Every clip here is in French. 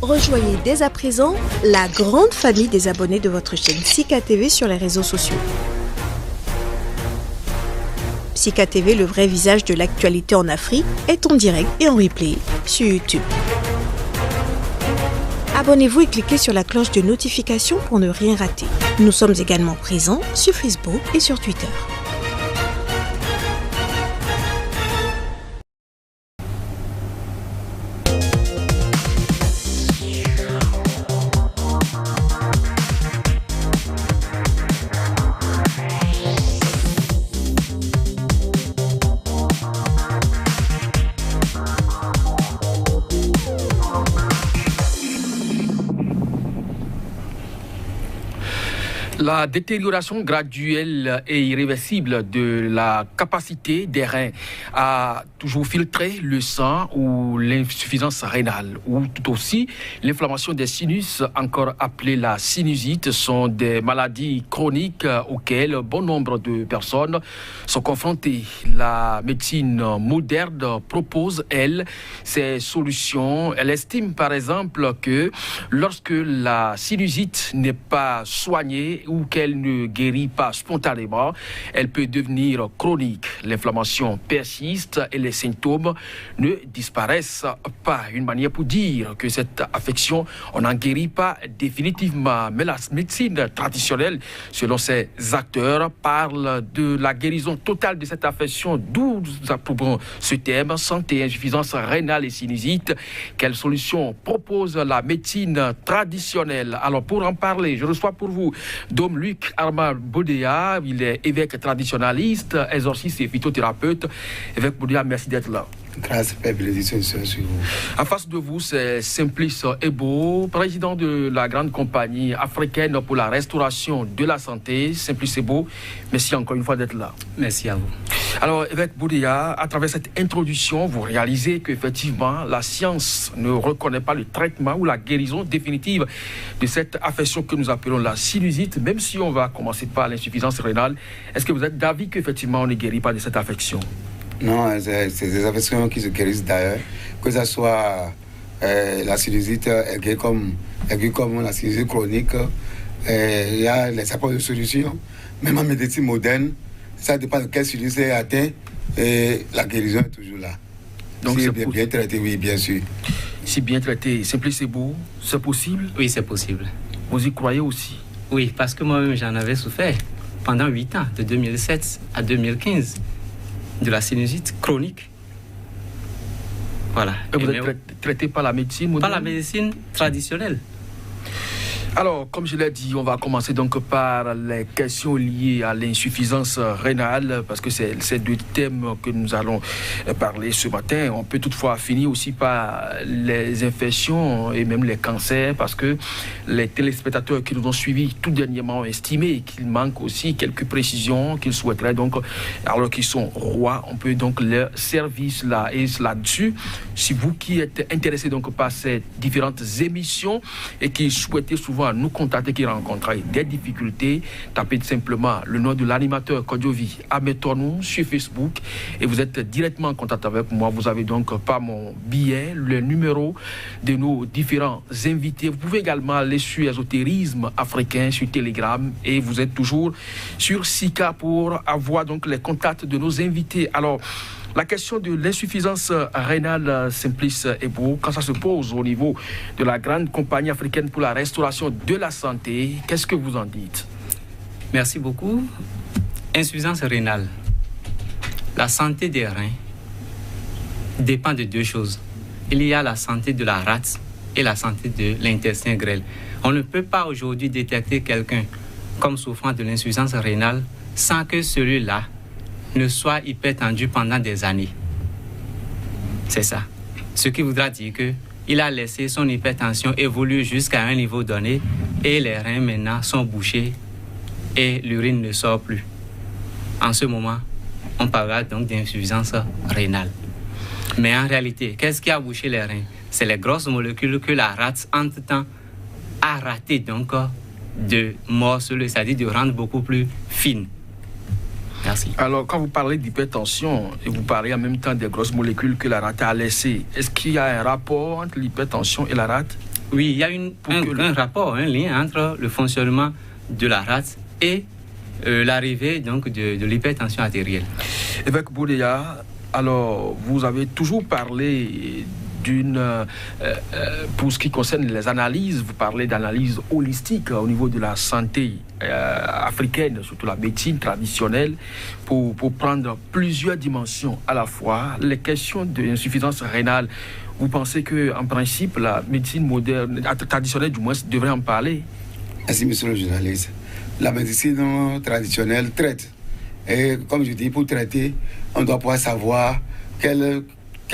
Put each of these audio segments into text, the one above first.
Rejoignez dès à présent la grande famille des abonnés de votre chaîne Sika TV sur les réseaux sociaux. Sika TV, le vrai visage de l'actualité en Afrique, est en direct et en replay sur YouTube. Abonnez-vous et cliquez sur la cloche de notification pour ne rien rater. Nous sommes également présents sur Facebook et sur Twitter. La détérioration graduelle et irréversible de la capacité des reins à toujours filtrer le sang ou l'insuffisance rénale ou tout aussi l'inflammation des sinus, encore appelée la sinusite, sont des maladies chroniques auxquelles bon nombre de personnes sont confrontées. La médecine moderne propose, elle, ces solutions. Elle estime par exemple que lorsque la sinusite n'est pas soignée ou qu'elle ne guérit pas spontanément, elle peut devenir chronique. L'inflammation persiste et les symptômes ne disparaissent pas. Une manière pour dire que cette affection, on n'en guérit pas définitivement. Mais la médecine traditionnelle, selon ses acteurs, parle de la guérison totale de cette affection, d'où nous approuvons ce thème, santé, insuffisance rénale et sinusite. Quelle solution propose la médecine traditionnelle? Alors pour en parler, je reçois pour vous Dom Luc Armand Bodéa. Il est évêque traditionnaliste, exorciste et phytothérapeute. Évêque Bodéa, merci d'être là. Grâce et bénédiction sur vous. En face de vous, c'est Simplice Ebo, président de la grande compagnie africaine pour la restauration de la santé. Simplice Ebo, merci encore une fois d'être là. Merci à vous. Alors, évêque Bodéa, à travers cette introduction, vous réalisez qu'effectivement, la science ne reconnaît pas le traitement ou la guérison définitive de cette affection que nous appelons la sinusite, même si on va commencer par l'insuffisance rénale. Est-ce que vous êtes d'avis qu'effectivement, on ne guérit pas de cette affection? Non, c'est des affections qui se guérissent d'ailleurs, que ce soit la sinusite aiguë comme la sinusite chronique. Il y a les apports de solutions, même en médecine moderne. Ça dépend de quelle sinusite est atteint et la guérison est toujours là. Donc si c'est bien traité, oui, bien sûr. Si bien traité, Simplice c'est beau, c'est possible? Oui, c'est possible. Vous y croyez aussi? Oui, parce que moi-même j'en avais souffert pendant 8 ans, de 2007 à 2015, de la sinusite chronique. Voilà. Et vous êtes traité par la médecine moderne? Par la médecine traditionnelle. Alors, comme je l'ai dit, on va commencer donc par les questions liées à l'insuffisance rénale, parce que c'est ces deux thèmes que nous allons parler ce matin. On peut toutefois finir aussi par les infections et même les cancers, parce que les téléspectateurs qui nous ont suivis tout dernièrement ont estimé qu'il manque aussi quelques précisions qu'ils souhaiteraient donc, alors qu'ils sont rois, on peut donc leur servir cela. Et là-dessus, si vous qui êtes intéressés donc par ces différentes émissions et qui souhaitez souvent nous contacter, qui rencontrent des difficultés, tapez simplement le nom de l'animateur Kodjovi Ametonou sur Facebook et vous êtes directement en contact avec moi. Vous avez donc par mon billet le numéro de nos différents invités. Vous pouvez également aller sur Ésotérisme africain sur Telegram et vous êtes toujours sur Sika pour avoir donc les contacts de nos invités. Alors, la question de l'insuffisance rénale, Simplice Ebo, quand ça se pose au niveau de la grande compagnie africaine pour la restauration de la santé, qu'est-ce que vous en dites? Merci beaucoup. Insuffisance rénale. La santé des reins dépend de deux choses. Il y a la santé de la rate et la santé de l'intestin grêle. On ne peut pas aujourd'hui détecter quelqu'un comme souffrant de l'insuffisance rénale sans que celui-là ne soit hypertendu pendant des années. C'est ça. Ce qui voudra dire qu'il a laissé son hypertension évoluer jusqu'à un niveau donné et les reins maintenant sont bouchés et l'urine ne sort plus. En ce moment, on parlera donc d'insuffisance rénale. Mais en réalité, qu'est-ce qui a bouché les reins? C'est les grosses molécules que la rate, entre-temps, a raté donc de morceler, c'est-à-dire de rendre beaucoup plus fines. Merci. Alors, quand vous parlez d'hypertension et vous parlez en même temps des grosses molécules que la rate a laissées, est-ce qu'il y a un rapport entre l'hypertension et la rate? Oui, il y a un rapport, un lien entre le fonctionnement de la rate et l'arrivée donc de l'hypertension artérielle. Évêque Boudeya, alors vous avez toujours parlé pour ce qui concerne les analyses, vous parlez d'analyse holistique au niveau de la santé africaine, surtout la médecine traditionnelle, pour prendre plusieurs dimensions à la fois. Les questions d'insuffisance rénale, vous pensez qu'en principe, la médecine moderne, traditionnelle du moins, devrait en parler? Merci, monsieur le journaliste. La médecine traditionnelle traite. Et comme je dis, pour traiter, on doit pouvoir savoir quels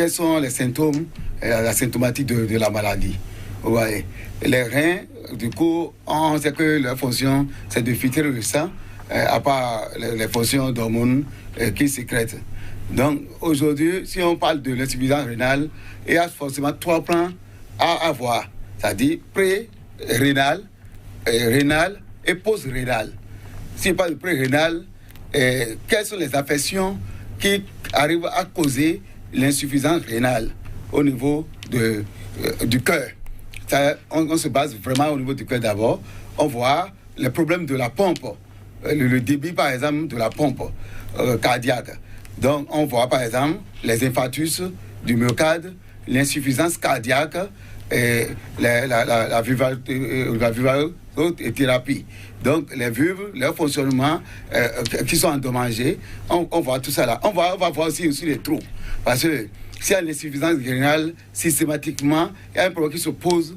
sont les symptômes, la symptomatique de la maladie. Vous voyez. Les reins, du coup, on sait que leur fonction, c'est de filtrer le sang, à part les fonctions d'hormones qui sécrètent. Donc, aujourd'hui, si on parle de l'insuffisance rénale, il y a forcément 3 plans à avoir. C'est-à-dire pré-rénal, rénal et post-rénal. Si on parle de pré-rénal, quelles sont les affections qui arrivent à causer l'insuffisance rénale au niveau du cœur? On se base vraiment au niveau du cœur d'abord. On voit les problèmes de la pompe, le débit par exemple de la pompe cardiaque. Donc on voit par exemple les infarctus du myocarde, l'insuffisance cardiaque et la thérapie. Donc les vulves, leur fonctionnement qui sont endommagés, on voit tout ça là. On va voir aussi les trous. Parce que s'il y a l'insuffisance rénale, systématiquement, il y a un problème qui se pose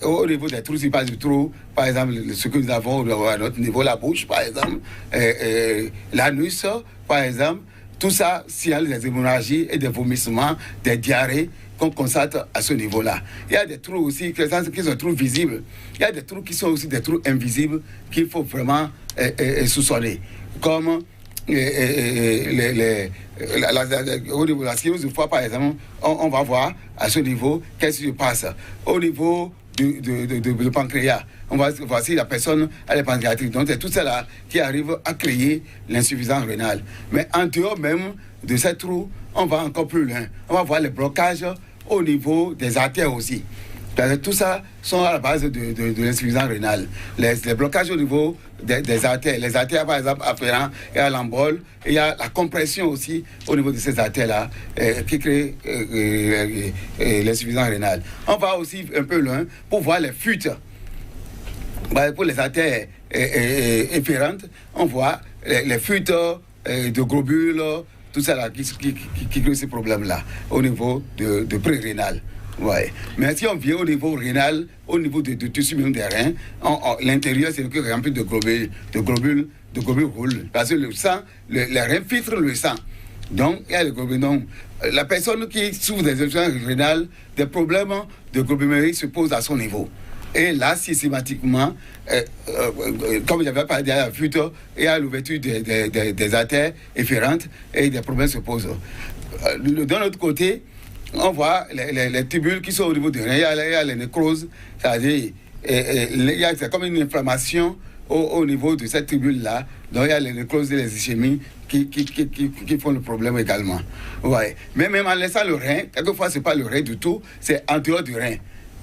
au niveau des trous. Si pas du trou, par exemple, ce que nous avons à notre niveau, la bouche, par exemple, l'anus, par exemple, tout ça, s'il y a des hémorragies et des vomissements, des diarrhées, qu'on constate à ce niveau-là. Il y a des trous aussi qui sont des trous visibles. Il y a des trous qui sont aussi des trous invisibles qu'il faut vraiment soupçonner. Comme au niveau de la sclérose du foie, par exemple, on va voir à ce niveau qu'est-ce qui se passe. Au niveau du pancréas, on va voir si la personne a les pancréatiques. Donc, c'est tout cela qui arrive à créer l'insuffisance rénale. Mais en dehors même de ces trous, on va encore plus loin. On va voir les blocages au niveau des artères aussi. Tout ça sont à la base de l'insuffisance rénale. Les blocages au niveau des artères. Les artères, par exemple, afférentes, il y a l'embole, et il y a la compression aussi au niveau de ces artères-là qui crée l'insuffisance rénale. On va aussi un peu loin pour voir les fuites. Pour les artères efférentes, on voit les fuites de globules, tout ça là qui crée ces problèmes-là au niveau de pré-rénal. Ouais. Mais si on vient au niveau rénal, au niveau du tissu même des reins, l'intérieur c'est que rempli de globules rouges. Parce que le sang, les reins filtrent le sang. Donc, il y a les globules. Donc, la personne qui souffre des insuffisances rénales, des problèmes de globulinémie se posent à son niveau. Et là, systématiquement, comme j'avais parlé, il y a la fuite, il y a l'ouverture des artères efférentes et des problèmes se posent. De l'autre côté, on voit les tubules qui sont au niveau du rein. Il y a les nécroses, c'est-à-dire c'est comme une inflammation au niveau de cette tubule-là. Donc il y a les nécroses et les ischémies qui font le problème également. Ouais. Mais même en laissant le rein, quelquefois ce n'est pas le rein du tout, c'est en dehors du rein.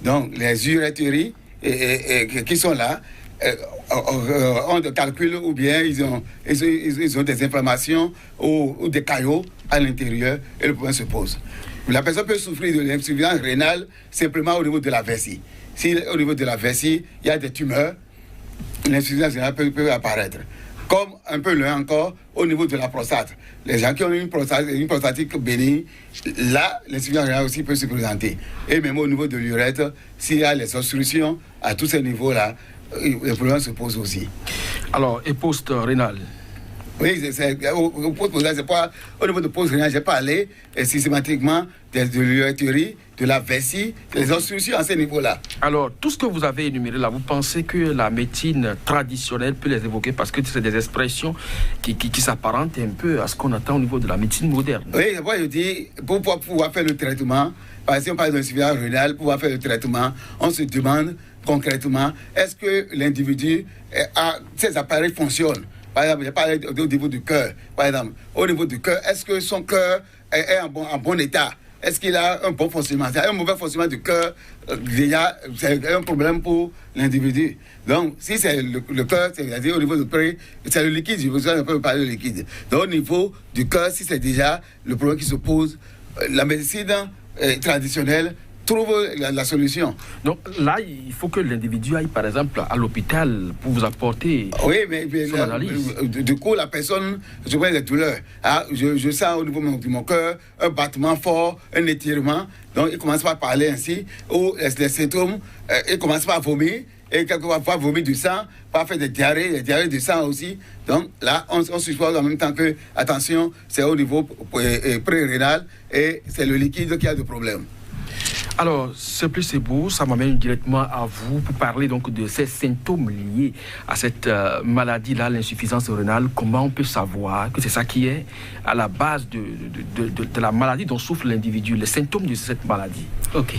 Donc les urétries qui sont là ont des calculs ou bien ils ont des inflammations ou des caillots à l'intérieur et le problème se pose. La personne peut souffrir de l'insuffisance rénale simplement au niveau de la vessie. Si au niveau de la vessie, il y a des tumeurs, l'insuffisance rénale peut apparaître. Comme un peu loin encore, au niveau de la prostate. Les gens qui ont une prostatique bénigne, là, l'insuffisance rénale aussi peut se présenter. Et même au niveau de l'urètre, s'il y a les obstructions à tous ces niveaux-là, les problèmes se posent aussi. Alors, et post-rénal? Oui, c'est pas au niveau de post-rénal, j'ai parlé systématiquement de l'urétrie, de la vessie, des obstructions à ce niveau-là. Alors, tout ce que vous avez énuméré là, vous pensez que la médecine traditionnelle peut les évoquer parce que c'est des expressions qui s'apparentent un peu à ce qu'on attend au niveau de la médecine moderne? Oui, moi je dis, pour pouvoir faire le traitement, par exemple, on parle d'insuffisance rénale, pour pouvoir faire le traitement, on se demande concrètement, est-ce que l'individu, ses appareils fonctionnent? Par exemple, j'ai parlé au niveau du cœur. Par exemple, au niveau du cœur, est-ce que son cœur est en bon état? est-ce qu'il a un bon fonctionnement? C'est un mauvais fonctionnement du cœur, déjà, c'est un problème pour l'individu. Donc, si c'est le cœur, c'est-à-dire au niveau du pré, c'est le liquide, je vous ai parler de liquide. Donc, au niveau du cœur, si c'est déjà le problème qui se pose, la médecine traditionnelle trouve la solution. Donc là, il faut que l'individu aille par exemple à l'hôpital pour vous apporter son analyse. Du coup, la personne, je vois des douleurs. Je sens au niveau de mon cœur un battement fort, un étirement. Donc, il commence par parler ainsi. Ou les symptômes, il commence par vomir. Et quelquefois, par vomir du sang, par faire des diarrhées de sang aussi. Donc là, on suppose en même temps que, attention, c'est au niveau pré-rénal et c'est le liquide qui a des problèmes. Alors, ce plus c'est beau, ça m'amène directement à vous pour parler donc de ces symptômes liés à cette maladie-là, l'insuffisance rénale. Comment on peut savoir que c'est ça qui est à la base de la maladie dont souffre l'individu, les symptômes de cette maladie? Ok.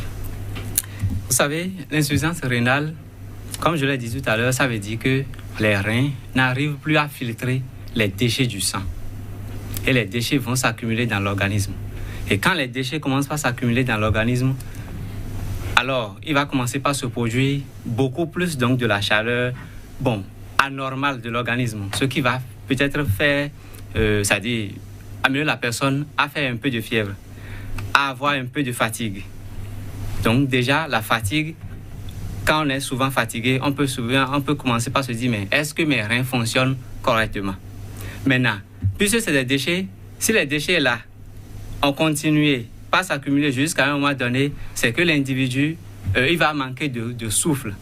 Vous savez, l'insuffisance rénale, comme je l'ai dit tout à l'heure, ça veut dire que les reins n'arrivent plus à filtrer les déchets du sang. Et les déchets vont s'accumuler dans l'organisme. Et quand les déchets commencent à s'accumuler dans l'organisme, alors il va commencer par se produire beaucoup plus donc, de la chaleur anormale de l'organisme. Ce qui va peut-être faire, c'est-à-dire amener la personne à faire un peu de fièvre, à avoir un peu de fatigue. Donc déjà, la fatigue, quand on est souvent fatigué, on peut commencer par se dire, mais est-ce que mes reins fonctionnent correctement? Maintenant, puisque c'est des déchets, si les déchets là ont continué pas s'accumuler jusqu'à un moment donné, c'est que l'individu, il va manquer de souffle.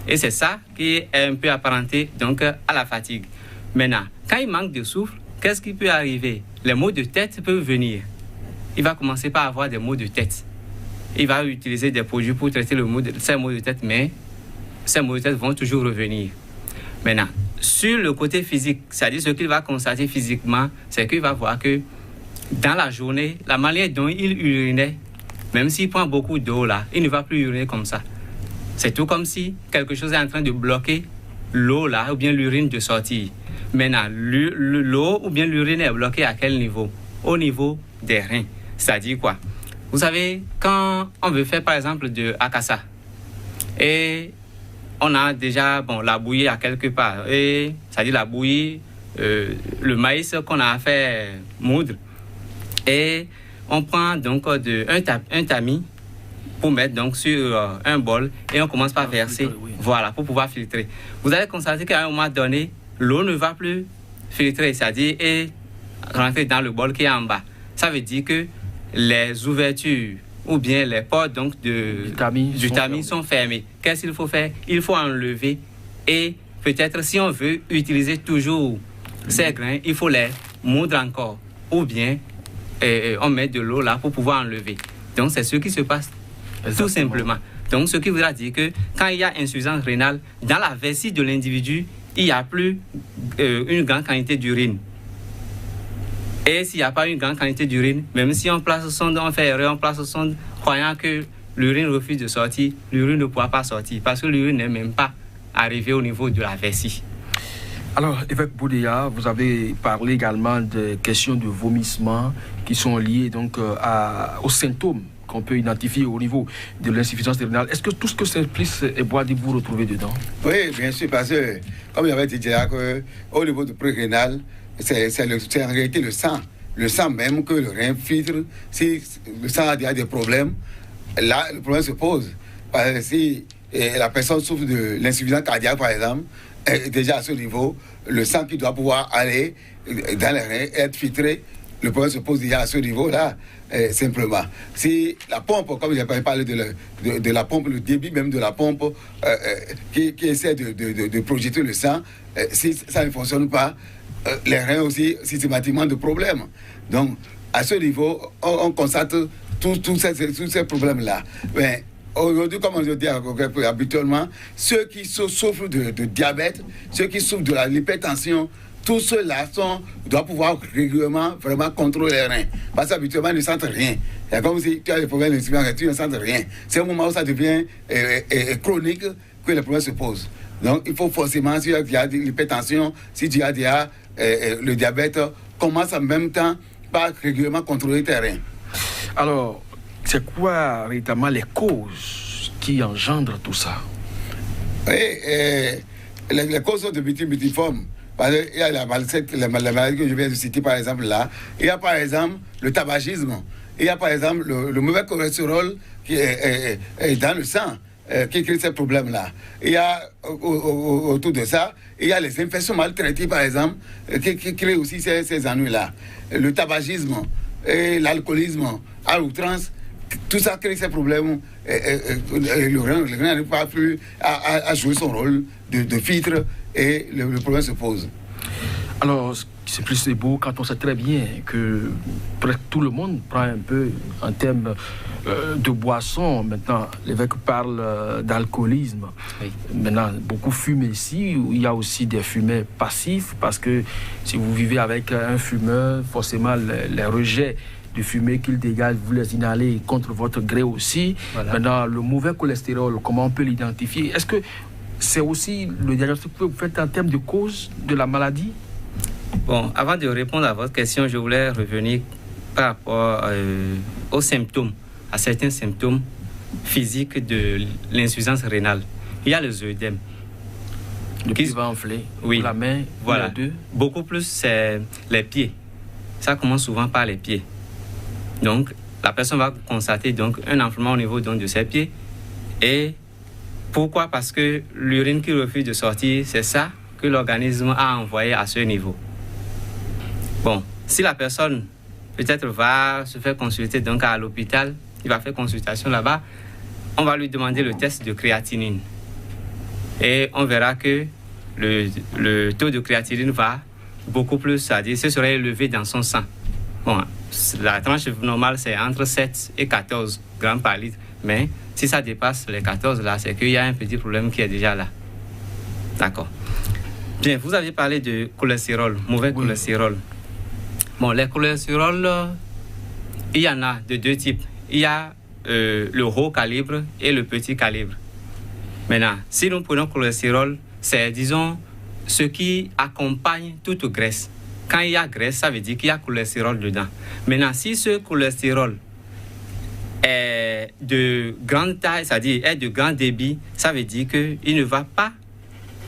Et c'est ça qui est un peu apparenté donc, à la fatigue. Maintenant, quand il manque de souffle, qu'est-ce qui peut arriver? Les maux de tête peuvent venir. Il va commencer par avoir des maux de tête. Il va utiliser des produits pour traiter ces maux de tête, mais ces maux de tête vont toujours revenir. Maintenant, sur le côté physique, c'est-à-dire ce qu'il va constater physiquement, c'est qu'il va voir que dans la journée, la manière dont il urinait, même s'il prend beaucoup d'eau là, il ne va plus uriner comme ça. C'est tout comme si quelque chose est en train de bloquer l'eau là, ou bien l'urine de sortir. Maintenant, l'eau ou bien l'urine est bloquée à quel niveau? Au niveau des reins. C'est-à-dire quoi? Vous savez, quand on veut faire par exemple de akassa, et on a déjà la bouillie à quelque part, et c'est-à-dire la bouillie, le maïs qu'on a fait moudre, et on prend donc un tamis pour mettre donc sur un bol et on commence par verser, voilà, pour pouvoir filtrer. Vous allez constater qu'à un moment donné, l'eau ne va plus filtrer, c'est-à-dire et rentrer dans le bol qui est en bas. Ça veut dire que les ouvertures ou bien les portes donc du tamis sont fermées. Qu'est-ce qu'il faut faire? Il faut enlever et peut-être si on veut utiliser toujours ces grains, il faut les moudre encore ou bien on met de l'eau là pour pouvoir enlever. Donc c'est ce qui se passe. Exactement. Tout simplement. Donc ce qui voudra dire que quand il y a insuffisance rénale, dans la vessie de l'individu, il n'y a plus une grande quantité d'urine. Et s'il n'y a pas une grande quantité d'urine, même si on place sonde, on fait erreur, on place sonde, croyant que l'urine refuse de sortir, l'urine ne pourra pas sortir parce que l'urine n'est même pas arrivée au niveau de la vessie. Alors, évêque Boudéa, vous avez parlé également des questions de vomissement qui sont liées donc aux symptômes qu'on peut identifier au niveau de l'insuffisance rénale. Est-ce que tout ce que Simplice et Boadi vous retrouvez dedans? Oui, bien sûr, parce que, comme j'avais dit déjà, au niveau du pré-rénal, c'est en réalité le sang même que le rein filtre. Si le sang a des problèmes, là, le problème se pose. Parce que si la personne souffre de l'insuffisance cardiaque, par exemple, déjà à ce niveau, le sang qui doit pouvoir aller dans les reins, être filtré, le problème se pose déjà à ce niveau-là, simplement. Si la pompe, comme j'ai parlé de la pompe, le débit même de la pompe qui essaie de projeter le sang, si ça ne fonctionne pas, les reins aussi systématiquement de problèmes. Donc, à ce niveau, on constate tous ces problèmes-là. Mais aujourd'hui, comme on dit habituellement, ceux qui souffrent de diabète, ceux qui souffrent de l'hypertension, tous ceux-là doivent pouvoir régulièrement vraiment contrôler les reins. Parce qu'habituellement, ils ne sentent rien. C'est comme si tu as des problèmes d'insuffisance, tu ne sens rien. C'est au moment où ça devient chronique que les problèmes se posent. Donc, il faut forcément, si tu as de l'hypertension, si tu as le diabète, commence en même temps par régulièrement contrôler tes reins. Alors, c'est quoi véritablement les causes qui engendrent tout ça? Oui, les causes sont de multiformes. Il y a la maladie que je viens de citer par exemple là. Il y a par exemple le tabagisme. Il y a par exemple le mauvais cholestérol qui est dans le sang qui crée ces problèmes-là. Il y a autour de ça, il y a les infections mal traitées par exemple qui créent aussi ces ennuis-là. Le tabagisme et l'alcoolisme à outrance, tout ça crée ces problèmes. Le rein n'arrive pas plus à jouer son rôle de filtre et le problème se pose. Alors, c'est plus beau quand on sait très bien que presque tout le monde prend un peu en termes de boissons. Maintenant, l'évêque parle d'alcoolisme. Oui. Maintenant, beaucoup fument ici. Il y a aussi des fumeurs passifs parce que si vous vivez avec un fumeur, forcément, les rejets de fumée qu'il dégage, vous les inhalez contre votre gré aussi. Voilà. Maintenant, le mauvais cholestérol, comment on peut l'identifier? Est-ce que c'est aussi le diagnostic que vous faites en termes de cause de la maladie? Bon, avant de répondre à votre question, je voulais revenir par rapport aux symptômes, à certains symptômes physiques de l'insuffisance rénale. Il y a les œdèmes. Le pied va enfler, oui. La main, voilà. Les deux. Beaucoup plus, c'est les pieds. Ça commence souvent par les pieds. Donc, la personne va constater donc, un enflement au niveau donc, de ses pieds. Et pourquoi? Parce que l'urine qui refuse de sortir, c'est ça que l'organisme a envoyé à ce niveau. Bon, si la personne peut-être va se faire consulter donc à l'hôpital, il va faire consultation là-bas, on va lui demander le test de créatinine. Et on verra que le taux de créatinine va beaucoup plus, c'est-à-dire ce serait élevé dans son sang. Bon, la tranche normale, c'est entre 7 et 14 grammes par litre. Mais si ça dépasse les 14, là, c'est qu'il y a un petit problème qui est déjà là. D'accord. Bien, vous avez parlé de cholestérol, mauvais cholestérol. Bon, les cholestérols, il y en a de deux types. Il y a le haut calibre et le petit calibre. Maintenant, si nous prenons le cholestérol, c'est, disons, ce qui accompagne toute graisse. Quand il y a graisse, ça veut dire qu'il y a cholestérol dedans. Maintenant, si ce cholestérol est de grande taille, c'est-à-dire est de grand débit, ça veut dire qu'il ne va pas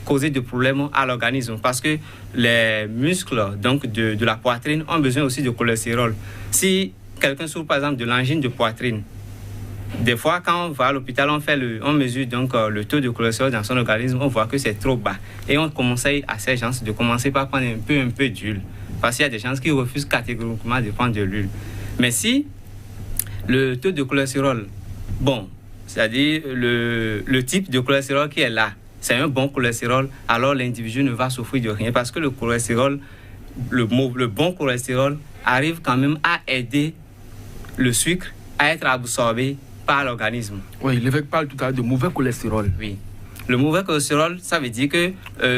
causer de problèmes à l'organisme parce que les muscles donc de la poitrine ont besoin aussi de cholestérol. Si quelqu'un souffre par exemple de l'angine de poitrine, des fois quand on va à l'hôpital, on mesure donc le taux de cholestérol dans son organisme, on voit que c'est trop bas et on conseille à ces gens de commencer par prendre un peu d'huile parce qu'il y a des gens qui refusent catégoriquement de prendre de l'huile. Mais si le taux de cholestérol, bon, c'est-à-dire le type de cholestérol qui est là, c'est un bon cholestérol, alors l'individu ne va souffrir de rien parce que le cholestérol, le bon cholestérol arrive quand même à aider le sucre à être absorbé par l'organisme. Oui, l'évêque parle tout à l'heure de mauvais cholestérol. Oui. Le mauvais cholestérol, ça veut dire que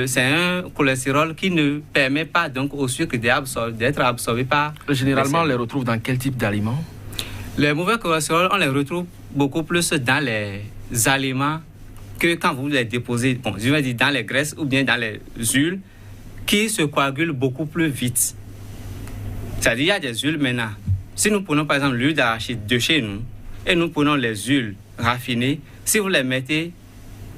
c'est un cholestérol qui ne permet pas donc au sucre d'être absorbé par... Généralement, on les retrouve dans quel type d'aliments? Les mauvais cholestérols, on les retrouve beaucoup plus dans les aliments que quand vous les déposez, bon, je vais dire dans les graisses ou bien dans les huiles qui se coagulent beaucoup plus vite. C'est-à-dire, il y a des huiles maintenant. Si nous prenons par exemple l'huile d'arachide de chez nous et nous prenons les huiles raffinées, si vous les mettez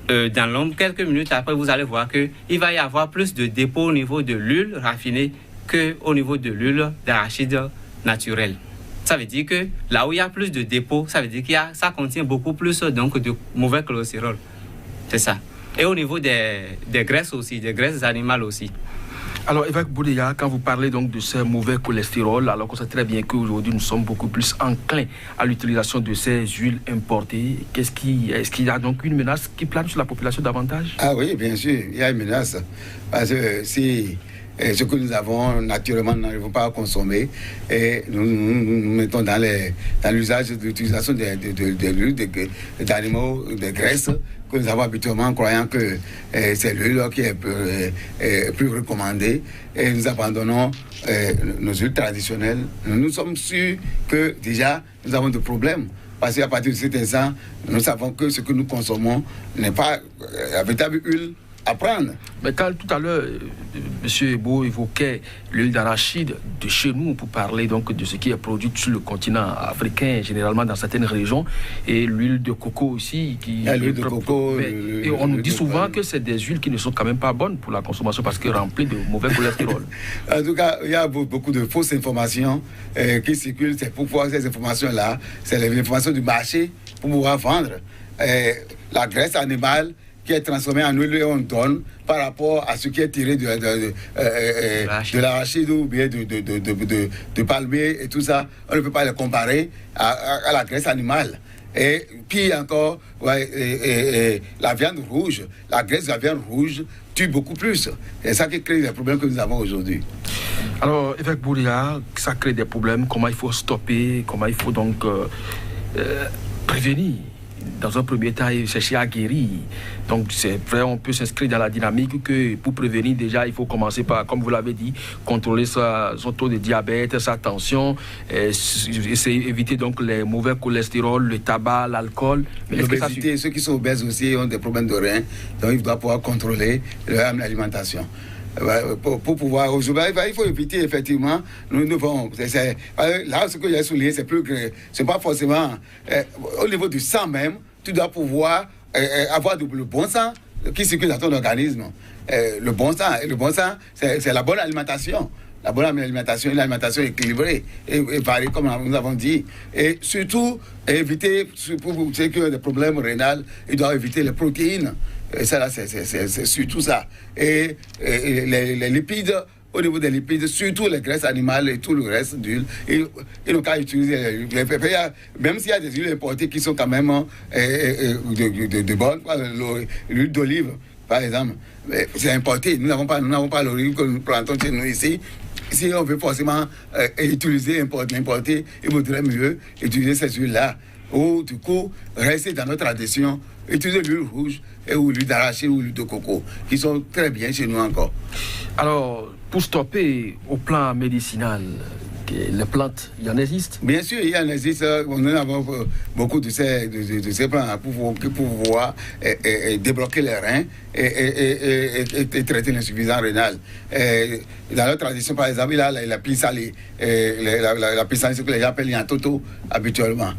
dans l'ombre, quelques minutes après, vous allez voir qu'il va y avoir plus de dépôts au niveau de l'huile raffinée qu'au niveau de l'huile d'arachide naturelle. Ça veut dire que là où il y a plus de dépôts, ça veut dire que ça contient beaucoup plus donc, de mauvais cholestérol. C'est ça. Et au niveau des graisses aussi, des graisses animales aussi. Alors, évêque Boudeya, quand vous parlez donc de ce mauvais cholestérol, alors qu'on sait très bien qu'aujourd'hui nous sommes beaucoup plus enclins à l'utilisation de ces huiles importées, est-ce qu'il y a donc une menace qui plane sur la population davantage? Ah oui, bien sûr, il y a une menace. Parce que si ce que nous avons naturellement, nous n'arrivons pas à consommer, et nous mettons dans l'usage de l'utilisation des l'huile d'animaux, des graisses, que nous avons habituellement, croyant que c'est l'huile qui est plus recommandée, et nous abandonnons nos huiles traditionnelles. Nous sommes sûrs que déjà nous avons des problèmes, parce qu'à partir de cet instant, nous savons que ce que nous consommons n'est pas la véritable huile à prendre. Mais quand tout à l'heure, M. Ebo évoquait l'huile d'arachide de chez nous pour parler donc de ce qui est produit sur le continent africain, généralement dans certaines régions, et l'huile de coco aussi. L'huile de coco. Et on nous dit souvent que c'est des huiles qui ne sont quand même pas bonnes pour la consommation parce qu'elles remplissent de mauvais cholestérol. En tout cas, il y a beaucoup de fausses informations qui circulent. C'est pourquoi ces informations-là, c'est les informations du marché pour pouvoir vendre. La graisse animale qui est transformée en huile et on donne par rapport à ce qui est tiré de l'arachide ou bien de palmier et tout ça, on ne peut pas les comparer à la graisse animale. Et puis encore, la viande rouge, la graisse de la viande rouge tue beaucoup plus. C'est ça qui crée les problèmes que nous avons aujourd'hui. Alors, évêque Bouria, ça crée des problèmes. Comment il faut stopper? Comment il faut donc prévenir? Dans un premier temps, chercher à guérir. Donc, c'est vrai, on peut s'inscrire dans la dynamique que pour prévenir, déjà, il faut commencer par, comme vous l'avez dit, contrôler son taux de diabète, sa tension, éviter donc les mauvais cholestérol, le tabac, l'alcool. L'obésité, ceux qui sont obèses aussi ont des problèmes de reins, donc ils doivent pouvoir contrôler l'alimentation. Pour pouvoir aujourd'hui, il faut éviter effectivement. Là, ce que j'ai souligné, c'est plus que c'est pas forcément au niveau du sang même. Tu dois pouvoir avoir le bon sang qui circule dans ton organisme. Le bon sang, c'est la bonne alimentation. La bonne alimentation, une alimentation équilibrée et variée, comme nous avons dit. Et surtout, éviter, pour ceux qui ont des problèmes rénaux, ils doivent éviter les protéines. Et ça, là, c'est surtout ça. Et les lipides, au niveau des lipides, surtout les graisses animales et tout le reste d'huile, ils n'ont qu'à utiliser même s'il y a des huiles importées qui sont quand même de bonnes, l'huile d'olive, par exemple, c'est importé. Nous n'avons pas l'olive que nous plantons chez nous ici. Si on veut forcément utiliser, l'importer, il vaudrait mieux utiliser ces huiles-là. Ou du coup, rester dans notre tradition, utiliser l'huile rouge ou l'huile d'arachide ou l'huile de coco, qui sont très bien chez nous encore. Alors, pour stopper au plan médicinal, les plantes, il y en existe? Bien sûr, il y en existe. Nous avons beaucoup de ces plantes pour pouvoir débloquer les reins et traiter l'insuffisance rénale. Dans notre tradition, par exemple, il y a la pissalée. La pissalée, c'est ce que les gens appellent yantoto habituellement.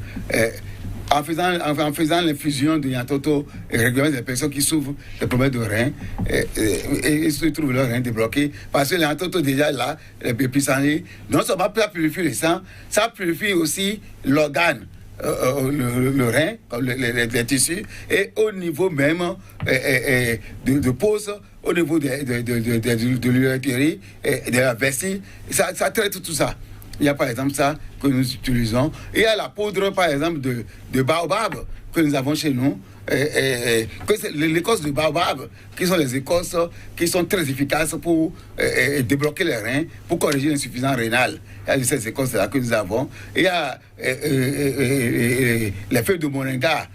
En faisant l'infusion de yantoto régulièrement, des personnes qui souffrent de problèmes de reins et ils se trouvent leurs reins débloqués parce que le yantoto déjà là, les pissenlits, non seulement ça purifie le sang, ça purifie aussi l'organe, le rein, les tissus, et au niveau même de pose, au niveau de l'urétrie et de la vessie, ça traite tout ça. Il y a par exemple ça que nous utilisons. Il y a la poudre par exemple de baobab que nous avons chez nous. L'écorce de baobab, qui sont les écorces qui sont très efficaces pour débloquer les reins, pour corriger l'insuffisance rénale. Il y a ces écorces-là que nous avons. Il y a les feuilles de moringa.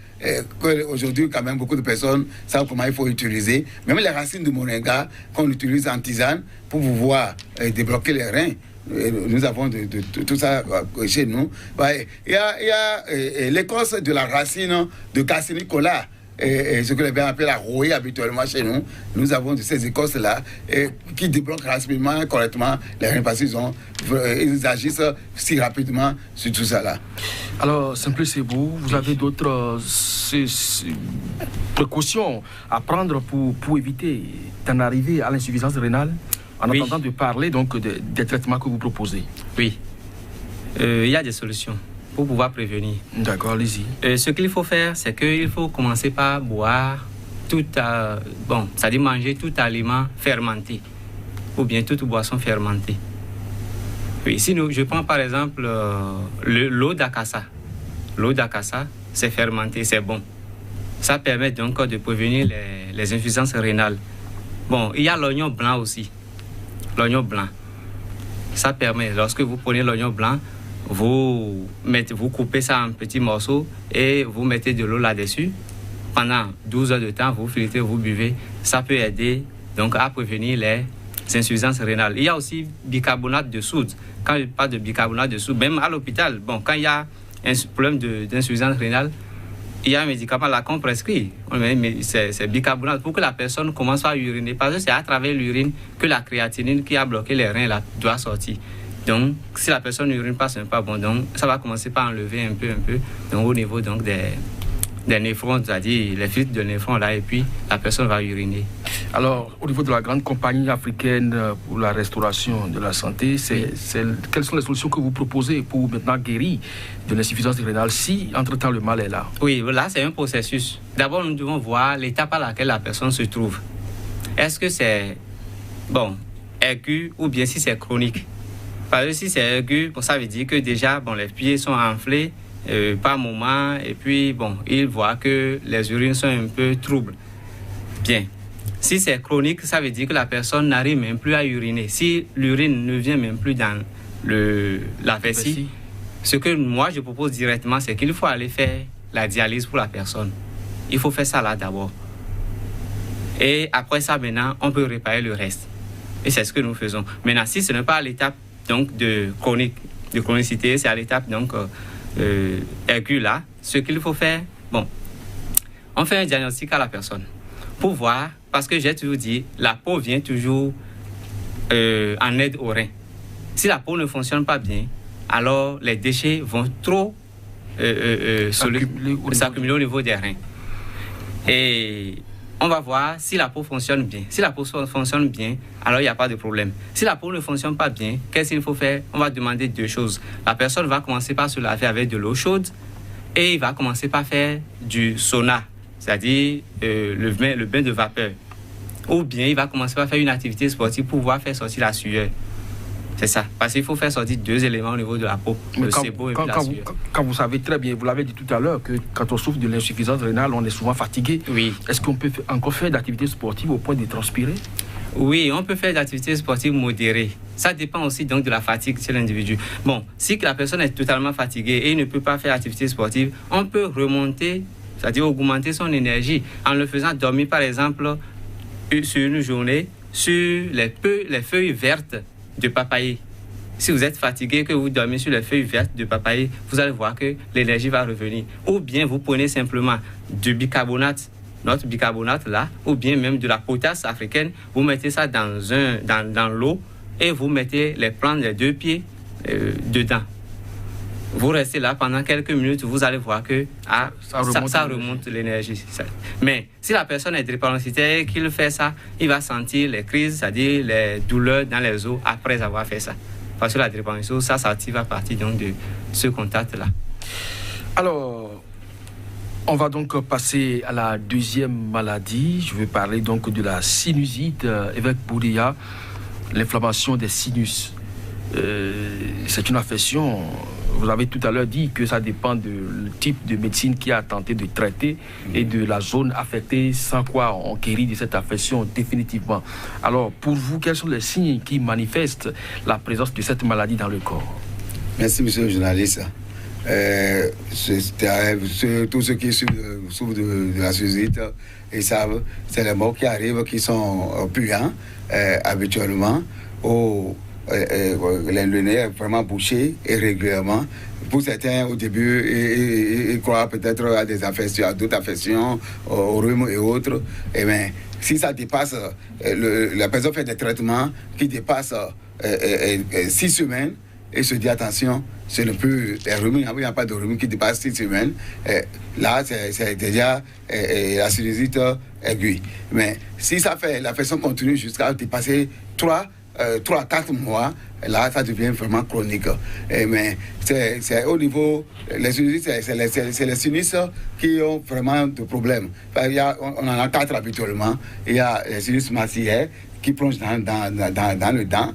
Aujourd'hui, quand même, beaucoup de personnes savent comment il faut utiliser. Même les racines de moringa qu'on utilise en tisane pour pouvoir débloquer les reins. Nous avons tout ça chez nous. Il y a l'écorce de la racine de Cassinicola, ce que les gens appellent la rouille habituellement chez nous. Nous avons de ces écorces-là qui débloquent rapidement, correctement les reins parce qu'ils agissent si rapidement sur tout ça là. Alors, Simplice Ebo, vous avez d'autres précautions à prendre pour éviter d'en arriver à l'insuffisance rénale? En attendant de parler donc des traitements que vous proposez. Oui. Il y a des solutions pour pouvoir prévenir. D'accord, allez-y. Ce qu'il faut faire, c'est qu'il faut commencer par boire c'est-à-dire manger tout aliment fermenté ou bien toute boisson fermentée. Oui, sinon, je prends par exemple l'eau d'acassa. L'eau d'acassa, c'est fermenté, c'est bon. Ça permet donc de prévenir les insuffisances rénales. Bon, il y a l'oignon blanc aussi. L'oignon blanc, ça permet, lorsque vous prenez l'oignon blanc, vous coupez ça en petits morceaux et vous mettez de l'eau là-dessus. Pendant 12 heures de temps, vous filtrez, vous buvez. Ça peut aider donc à prévenir les insuffisances rénales. Il y a aussi bicarbonate de soude. Quand je parle de bicarbonate de soude, même à l'hôpital, quand il y a un problème d'insuffisance rénale, il y a un médicament là qu'on prescrit, c'est bicarbonate, pour que la personne commence à uriner. Parce que c'est à travers l'urine que la créatinine qui a bloqué les reins là doit sortir. Donc, si la personne n'urine pas, ce n'est pas bon. Donc, ça va commencer par enlever un peu, donc, au niveau donc, des néphrons, c'est-à-dire les filtres de néphrons là, et puis la personne va uriner. Alors, au niveau de la grande compagnie africaine pour la restauration de la santé, quelles sont les solutions que vous proposez pour maintenant guérir de l'insuffisance rénale si, entre-temps, le mal est là? Oui, là, c'est un processus. D'abord, nous devons voir l'étape à laquelle la personne se trouve. Est-ce que c'est, aigu ou bien si c'est chronique? Parce que si c'est aigu, ça veut dire que déjà, les pieds sont enflés par moment, et puis, il voit que les urines sont un peu troubles. Bien. Si c'est chronique, ça veut dire que la personne n'arrive même plus à uriner. Si l'urine ne vient même plus dans la vessie, ce que moi je propose directement, c'est qu'il faut aller faire la dialyse pour la personne. Il faut faire ça là d'abord. Et après ça, maintenant, on peut réparer le reste. Et c'est ce que nous faisons. Maintenant, si ce n'est pas à l'étape donc, de chronicité, c'est à l'étape donc aiguë là, ce qu'il faut faire, on fait un diagnostic à la personne pour voir, parce que j'ai toujours dit, la peau vient toujours en aide au rein. Si la peau ne fonctionne pas bien, alors les déchets vont trop s'accumuler au niveau des reins. Et on va voir si la peau fonctionne bien. Si la peau fonctionne bien, alors il n'y a pas de problème. Si la peau ne fonctionne pas bien, qu'est-ce qu'il faut faire? On va demander deux choses. La personne va commencer par se laver avec de l'eau chaude et il va commencer par faire du sauna, c'est-à-dire le bain de vapeur. Ou bien il va commencer par faire une activité sportive pour pouvoir faire sortir la sueur. C'est ça. Parce qu'il faut faire sortir deux éléments au niveau de la peau, le sebo et la sueur. Quand vous savez très bien, vous l'avez dit tout à l'heure, que quand on souffre de l'insuffisance rénale, on est souvent fatigué. Oui. Est-ce qu'on peut encore faire d'activités sportives au point de transpirer? Oui, on peut faire d'activités sportives modérées. Ça dépend aussi donc de la fatigue chez l'individu. Si la personne est totalement fatiguée et ne peut pas faire d'activités sportives, on peut remonter, c'est-à-dire augmenter son énergie en le faisant dormir par exemple sur une journée sur les feuilles vertes de papayer. Si vous êtes fatigué, que vous dormez sur les feuilles vertes de papayer, vous allez voir que l'énergie va revenir. Ou bien vous prenez simplement du bicarbonate, notre bicarbonate là, ou bien même de la potasse africaine, vous mettez ça dans l'eau et vous mettez les plantes des deux pieds dedans. Vous restez là pendant quelques minutes, vous allez voir que ça remonte l'énergie. Mais si la personne est drépanocytaire et qu'il fait ça, il va sentir les crises, c'est-à-dire les douleurs dans les os après avoir fait ça. Parce que la drépanocytose, ça s'active à partir donc de ce contact-là. Alors, on va donc passer à la deuxième maladie. Je vais parler donc de la sinusite, évêque Boudia, l'inflammation des sinus. C'est une affection. Vous avez tout à l'heure dit que ça dépend du type de médecine qui a tenté de traiter et de la zone affectée, sans quoi on guérit de cette affection définitivement. Alors, pour vous, quels sont les signes qui manifestent la présence de cette maladie dans le corps? Merci, monsieur le journaliste. Tous ceux qui souffrent de la sinusite, ils savent, c'est les mots qui arrivent qui sont puants habituellement. Le nez est vraiment bouché et régulièrement. Pour certains, au début, ils croient peut-être à des affections, à d'autres affections, au rhume et autres. Et bien, si ça dépasse, la personne fait des traitements qui dépassent 6 semaines et se dit attention, ce n'est plus les rhumes, il n'y a pas de rhume qui dépasse 6 semaines. Là, c'est déjà la sinusite aiguë. Mais si ça fait, l'affection continue jusqu'à dépasser 3 à 4 mois, là, ça devient vraiment chronique. Mais c'est au niveau, les sinusites, c'est les sinus qui ont vraiment de problèmes. On en a 4 habituellement. Il y a les sinus maxillaires qui plongent dans le dent,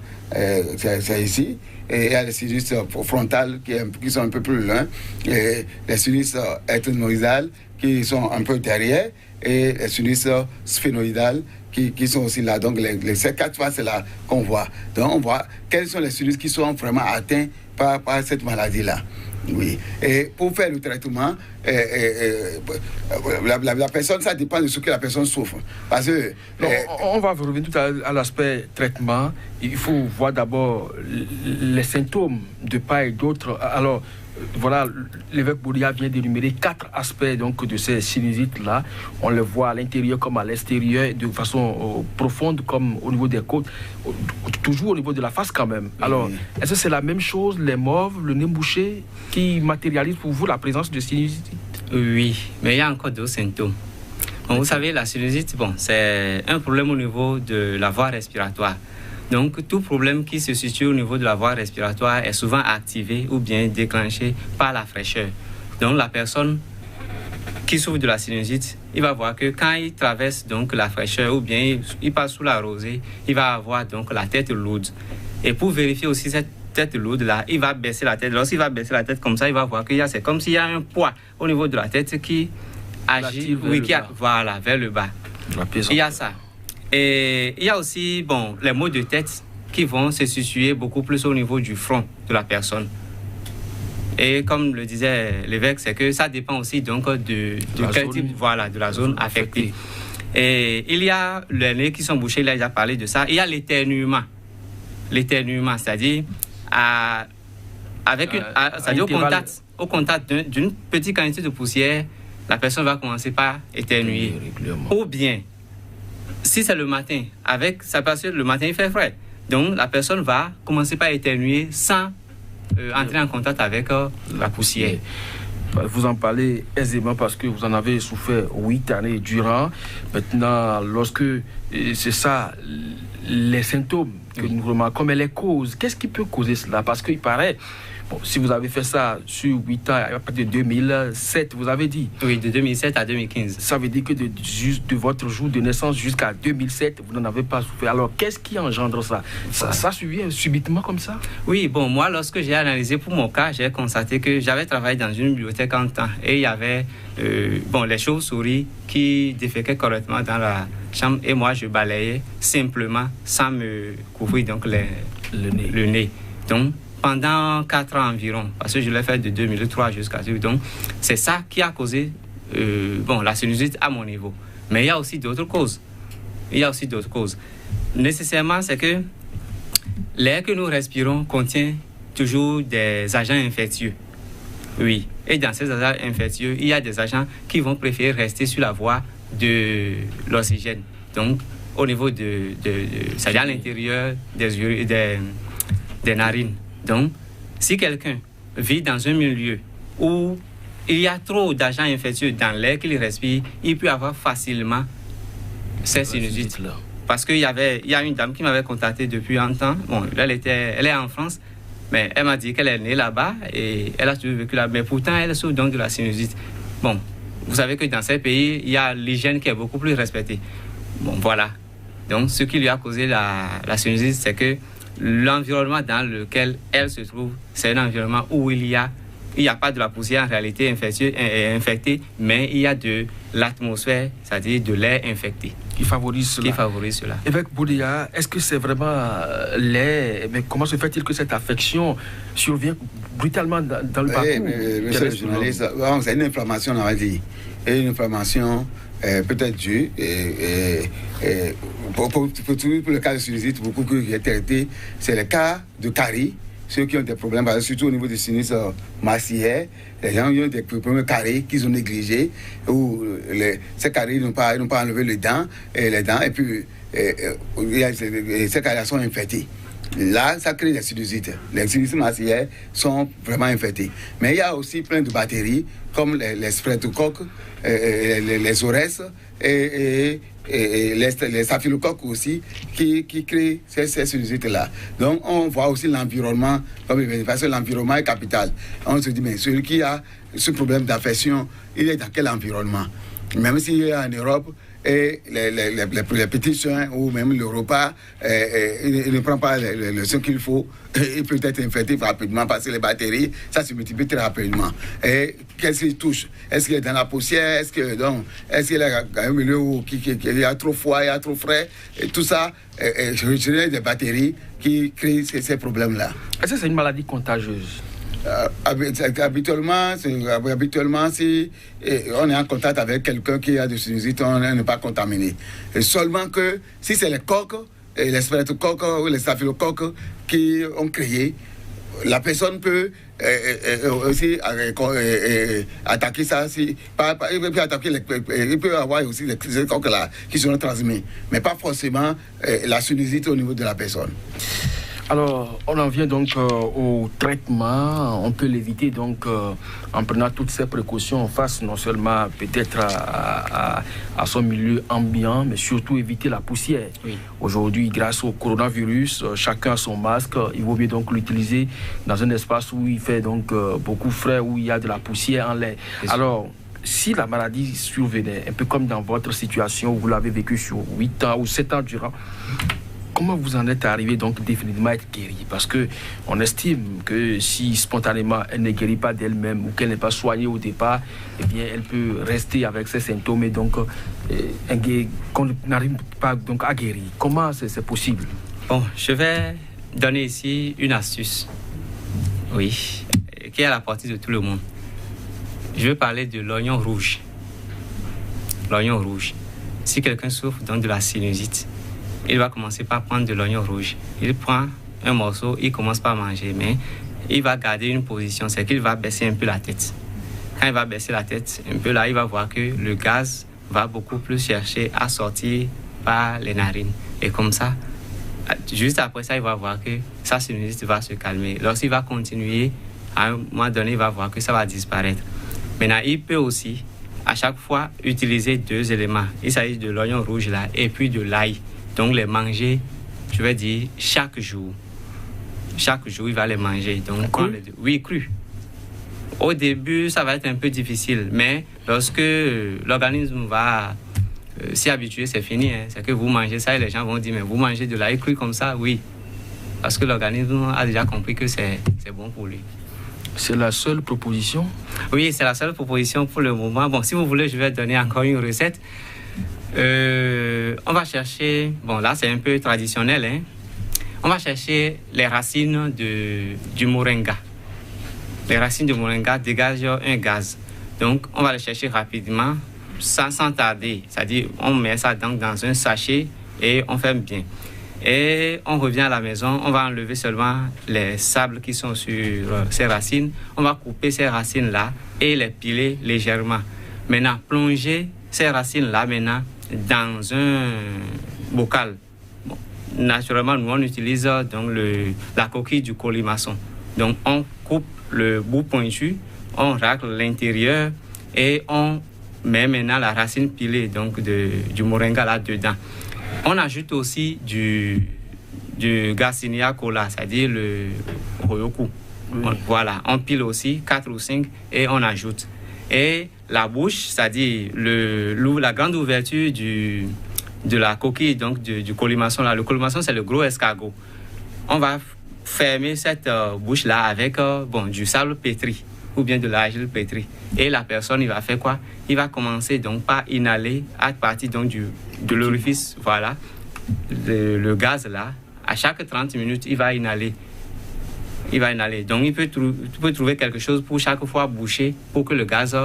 c'est ici. Et il y a les sinus frontales qui sont un peu plus loin. Et les sinus ethmoïdales qui sont un peu derrière. Et les sinus sphénoïdales qui sont aussi là. Donc, ces 4 faces-là qu'on voit. Donc, on voit quels sont les sinus qui sont vraiment atteints par cette maladie-là. Oui. Et pour faire le traitement, la personne, ça dépend de ce que la personne souffre. Parce que... on va revenir tout à l'aspect traitement. Il faut voir d'abord les symptômes de part et d'autre. Alors, voilà, l'évêque Boudia vient d'énumérer 4 aspects donc, de ces sinusites-là. On les voit à l'intérieur comme à l'extérieur, de façon profonde comme au niveau des côtes, toujours au niveau de la face quand même. Alors, est-ce que c'est la même chose, les morves, le nez bouché, qui matérialisent pour vous la présence de sinusite? Oui, mais il y a encore d'autres symptômes. Bon, vous savez, la sinusite, c'est un problème au niveau de la voie respiratoire. Donc, tout problème qui se situe au niveau de la voie respiratoire est souvent activé ou bien déclenché par la fraîcheur. Donc, la personne qui souffre de la sinusite, il va voir que quand il traverse donc la fraîcheur ou bien il passe sous la rosée, il va avoir donc la tête lourde. Et pour vérifier aussi cette tête lourde là, il va baisser la tête. Lorsqu'il va baisser la tête comme ça, il va voir que c'est comme s'il y a un poids au niveau de la tête qui agit, voilà, vers le bas. Il y a ça. Et il y a aussi les maux de tête qui vont se situer beaucoup plus au niveau du front de la personne. Et comme le disait l'évêque, c'est que ça dépend aussi donc de quel type, de la zone affectée. Et il y a les nez qui sont bouchés, il a déjà parlé de ça. Il y a l'éternuement. L'éternuement, c'est-à-dire au contact d'une petite quantité de poussière, la personne va commencer par éternuer. Ou bien, si c'est le matin, parce que le matin il fait frais, donc la personne va commencer par éternuer sans entrer en contact avec la poussière. Vous en parlez aisément parce que vous en avez souffert 8 années durant. Maintenant, lorsque c'est ça, les symptômes que nous remarquons, mais les causes, qu'est-ce qui peut causer cela? Parce qu'il paraît, si vous avez fait ça sur 8 ans, à partir de 2007, vous avez dit. Oui, de 2007 à 2015. Ça veut dire que de votre jour de naissance jusqu'à 2007, vous n'en avez pas souffert. Alors, qu'est-ce qui engendre ça? Ça survient subitement comme ça? Oui, moi, lorsque j'ai analysé pour mon cas, j'ai constaté que j'avais travaillé dans une bibliothèque en temps et il y avait les chauves-souris qui déféquaient correctement dans la chambre et moi, je balayais simplement sans me couvrir donc le nez. Donc, pendant 4 ans environ, parce que je l'ai fait de 2003 jusqu'à 2008. Donc, c'est ça qui a causé la sinusite à mon niveau. Mais il y a aussi d'autres causes. Nécessairement, c'est que l'air que nous respirons contient toujours des agents infectieux. Oui. Et dans ces agents infectieux, il y a des agents qui vont préférer rester sur la voie de l'oxygène. Donc, au niveau c'est-à-dire à l'intérieur des narines. Donc, si quelqu'un vit dans un milieu où il y a trop d'agents infectieux dans l'air qu'il respire, il peut avoir facilement ces sinusites. Parce qu'il y a une dame qui m'avait contacté depuis un temps. Elle est en France, mais elle m'a dit qu'elle est née là-bas et elle a toujours vécu là. Mais pourtant, elle souffre donc de la sinusite. Vous savez que dans ces pays, il y a l'hygiène qui est beaucoup plus respectée. Voilà. Donc, ce qui lui a causé la sinusite, c'est que l'environnement dans lequel elle se trouve, c'est un environnement où il n'y a pas de la poussière en réalité infectée, mais il y a de l'atmosphère, c'est-à-dire de l'air infecté. Qui favorise cela. Évêque Boudia, est-ce que c'est vraiment l'air? Mais comment se fait-il que cette affection survient brutalement dans le parcours? Monsieur le journaliste, c'est une inflammation, on va dire. Et une inflammation peut-être due pour le cas de sinusite, beaucoup que j'ai traité, c'est le cas de caries. Ceux qui ont des problèmes, surtout au niveau des sinus maxillaires, les gens qui ont des problèmes de caries qu'ils ont négligés, ou ces caries ils n'ont pas enlevé les dents, et puis ces caries sont infectées. Là, ça crée des sinusites. Les sinus maxillaires sont vraiment infectés. Mais il y a aussi plein de bactéries, comme les streptocoques, les orès et les staphylocoques aussi, qui créent ces sinusites-là. Donc, on voit aussi l'environnement, parce que l'environnement est capital. On se dit, mais celui qui a ce problème d'affection, il est dans quel environnement? Même s'il est en Europe, et les petits soins ou même le repas, il ne prend pas le soin qu'il faut, il peut être infecté rapidement parce que les bactéries, ça se multiplie très rapidement. Et qu'est-ce qu'il touche? Est-ce qu'il est dans la poussière? Est-ce qu'il est dans un milieu où il y a trop froid, il y a trop frais? Et tout ça, je dirais des bactéries qui créent ces problèmes-là. Est-ce que c'est une maladie contagieuse? Habituellement, si on est en contact avec quelqu'un qui a des sinusites, on n'est pas contaminé. Et seulement que si c'est les coques, les streptocoques ou les staphylocoques qui ont créé, la personne peut aussi attaquer ça. Il peut avoir aussi les coques là qui seront transmis, mais pas forcément la sinusite au niveau de la personne. Alors, on en vient donc au traitement. On peut l'éviter donc en prenant toutes ces précautions face non seulement peut-être à son milieu ambiant, mais surtout éviter la poussière. Oui. Aujourd'hui, grâce au coronavirus, chacun a son masque. Il vaut mieux donc l'utiliser dans un espace où il fait donc beaucoup frais, où il y a de la poussière en l'air. Alors, si la maladie survenait, un peu comme dans votre situation, vous l'avez vécu sur 8 ans ou 7 ans durant, comment vous en êtes arrivé donc définitivement à être guéri? Parce qu'on estime que si spontanément elle ne guérit pas d'elle-même ou qu'elle n'est pas soignée au départ, eh bien elle peut rester avec ses symptômes et donc qu'on n'arrive pas donc à guérir. Comment c'est possible? Bon, je vais donner ici une astuce, oui, qui est à la portée de tout le monde. Je vais parler de l'oignon rouge. L'oignon rouge. Si quelqu'un souffre donc de la sinusite, il va commencer par prendre de l'oignon rouge. Il prend un morceau, il commence par manger, mais il va garder une position, c'est qu'il va baisser un peu la tête. Quand il va baisser la tête un peu là, il va voir que le gaz va beaucoup plus chercher à sortir par les narines. Et comme ça, juste après ça, il va voir que sa sinusite va se calmer. Lorsqu'il va continuer, à un moment donné, il va voir que ça va disparaître. Maintenant, il peut aussi, à chaque fois, utiliser 2 éléments. Il s'agit de l'oignon rouge là et puis de l'ail. Donc, les manger, je vais dire, chaque jour. Chaque jour, il va les manger. Donc, oui, cru. Au début, ça va être un peu difficile, mais lorsque l'organisme va s'y habituer, c'est fini. Hein. C'est que vous mangez ça et les gens vont dire, mais vous mangez de l'ail cru comme ça? Oui. Parce que l'organisme a déjà compris que c'est bon pour lui. C'est la seule proposition? Oui, c'est la seule proposition pour le moment. Bon, si vous voulez, je vais donner encore une recette. On va chercher, bon là c'est un peu traditionnel, hein. On va chercher les racines du moringa. Les racines du moringa dégagent un gaz. Donc on va les chercher rapidement, sans tarder. C'est-à-dire on met ça dans un sachet et on ferme bien. Et on revient à la maison, on va enlever seulement les sables qui sont sur ces racines. On va couper ces racines-là et les piler légèrement. Maintenant, plonger ces racines-là maintenant dans un bocal. Bon, naturellement, nous on utilise donc la coquille du colimaçon. Donc on coupe le bout pointu, on racle l'intérieur et on met maintenant la racine pilée donc du moringa là-dedans. On ajoute aussi du Garcinia cola, c'est-à-dire le Royoku. Oui. Voilà, on pile aussi 4 ou 5 et on ajoute. Et la bouche, c'est-à-dire la grande ouverture de la coquille, donc du colimaçon là. Le colimaçon, c'est le gros escargot. On va fermer cette bouche-là avec du sable pétri ou bien de l'argile pétrie. Et la personne, il va faire quoi? Il va commencer donc par inhaler à partir donc de l'orifice, voilà, le gaz là. À chaque 30 minutes, il va inhaler. Donc, il peut trouver quelque chose pour chaque fois boucher pour que le gaz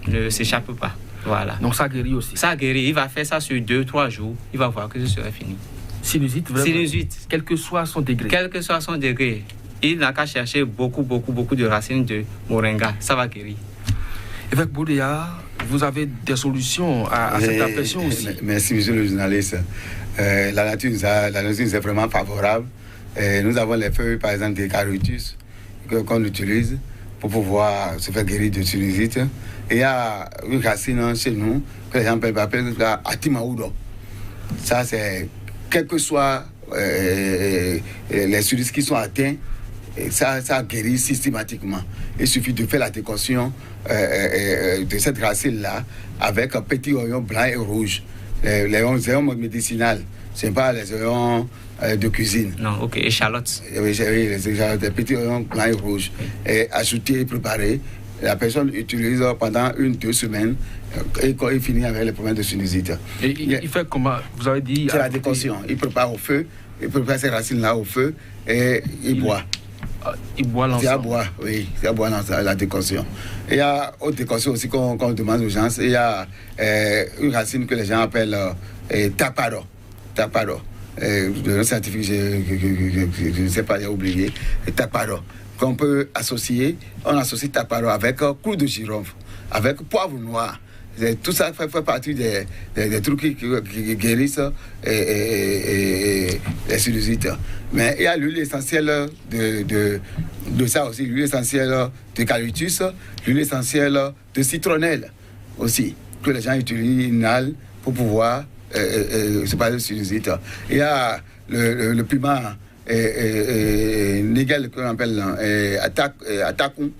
ne s'échappe pas. Voilà. Donc, ça guérit aussi? Ça guérit. Il va faire ça sur 2-3 jours. Il va voir que ce sera fini. Sinusite, vraiment? Sinusite. Quel que soit son degré? Quel que soit son degré. Il n'a qu'à chercher beaucoup de racines de moringa. Ça va guérir. Évêque Boudéa, vous avez des solutions à cette impression aussi? Merci, monsieur le journaliste. La nature nous est vraiment favorable. Nous avons les feuilles, par exemple, des caritus qu'on utilise pour pouvoir se faire guérir de sinusite. Et il y a une racine chez nous que les gens peuvent appeler Atimaoudo. Ça, c'est quel que soit les sinusites qui sont atteints, ça guérit systématiquement. Il suffit de faire la décoction de cette racine-là avec un petit oignon blanc et rouge. Les oignons médicinaux, ce n'est pas les oignons de cuisine. Non, ok, échalotes. Oui, les échalotes, des petits oignons blancs et rouges. Et ajouter et préparer. La personne utilise pendant 1-2 semaines et quand il finit avec les problèmes de sinusite. Et il fait comment? Vous avez dit... C'est la décoction. Il prépare au feu, il prépare ces racines-là au feu et il boit. Il boit l'ensemble. C'est à boire, oui, c'est à boire la décoction. Et il y a autre décoction aussi qu'on demande aux gens. Il y a une racine que les gens appellent taparo. Taparo. Le nom scientifique, je ne sais pas, j'ai oublié. Taparo. qu'on peut associer. On associe taparo avec clou de girofle, avec poivre noir. Tout ça fait partie des trucs qui guérissent les sinusites. Mais il y a l'huile essentielle de ça aussi, l'huile essentielle d'eucalyptus, l'huile essentielle de citronnelle aussi, que les gens utilisent, inhalent pour pouvoir se passer de sinusite. Il y a le piment Nigel qu'on appelle Atakou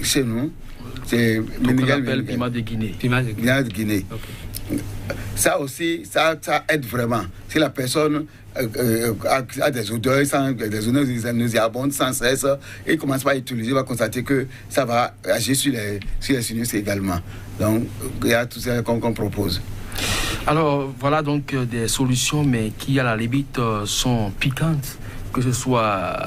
chez nous. C'est le piment de Guinée. Piment de Guinée. Okay. Ça aussi, ça aide vraiment. Si la personne a des odeurs, des nauséabondes sans cesse, et commence pas à utiliser, va constater que ça va agir sur les sinus également. Donc, il y a tout ça qu'on propose. Alors, voilà donc des solutions, mais qui à la limite sont piquantes, que ce soit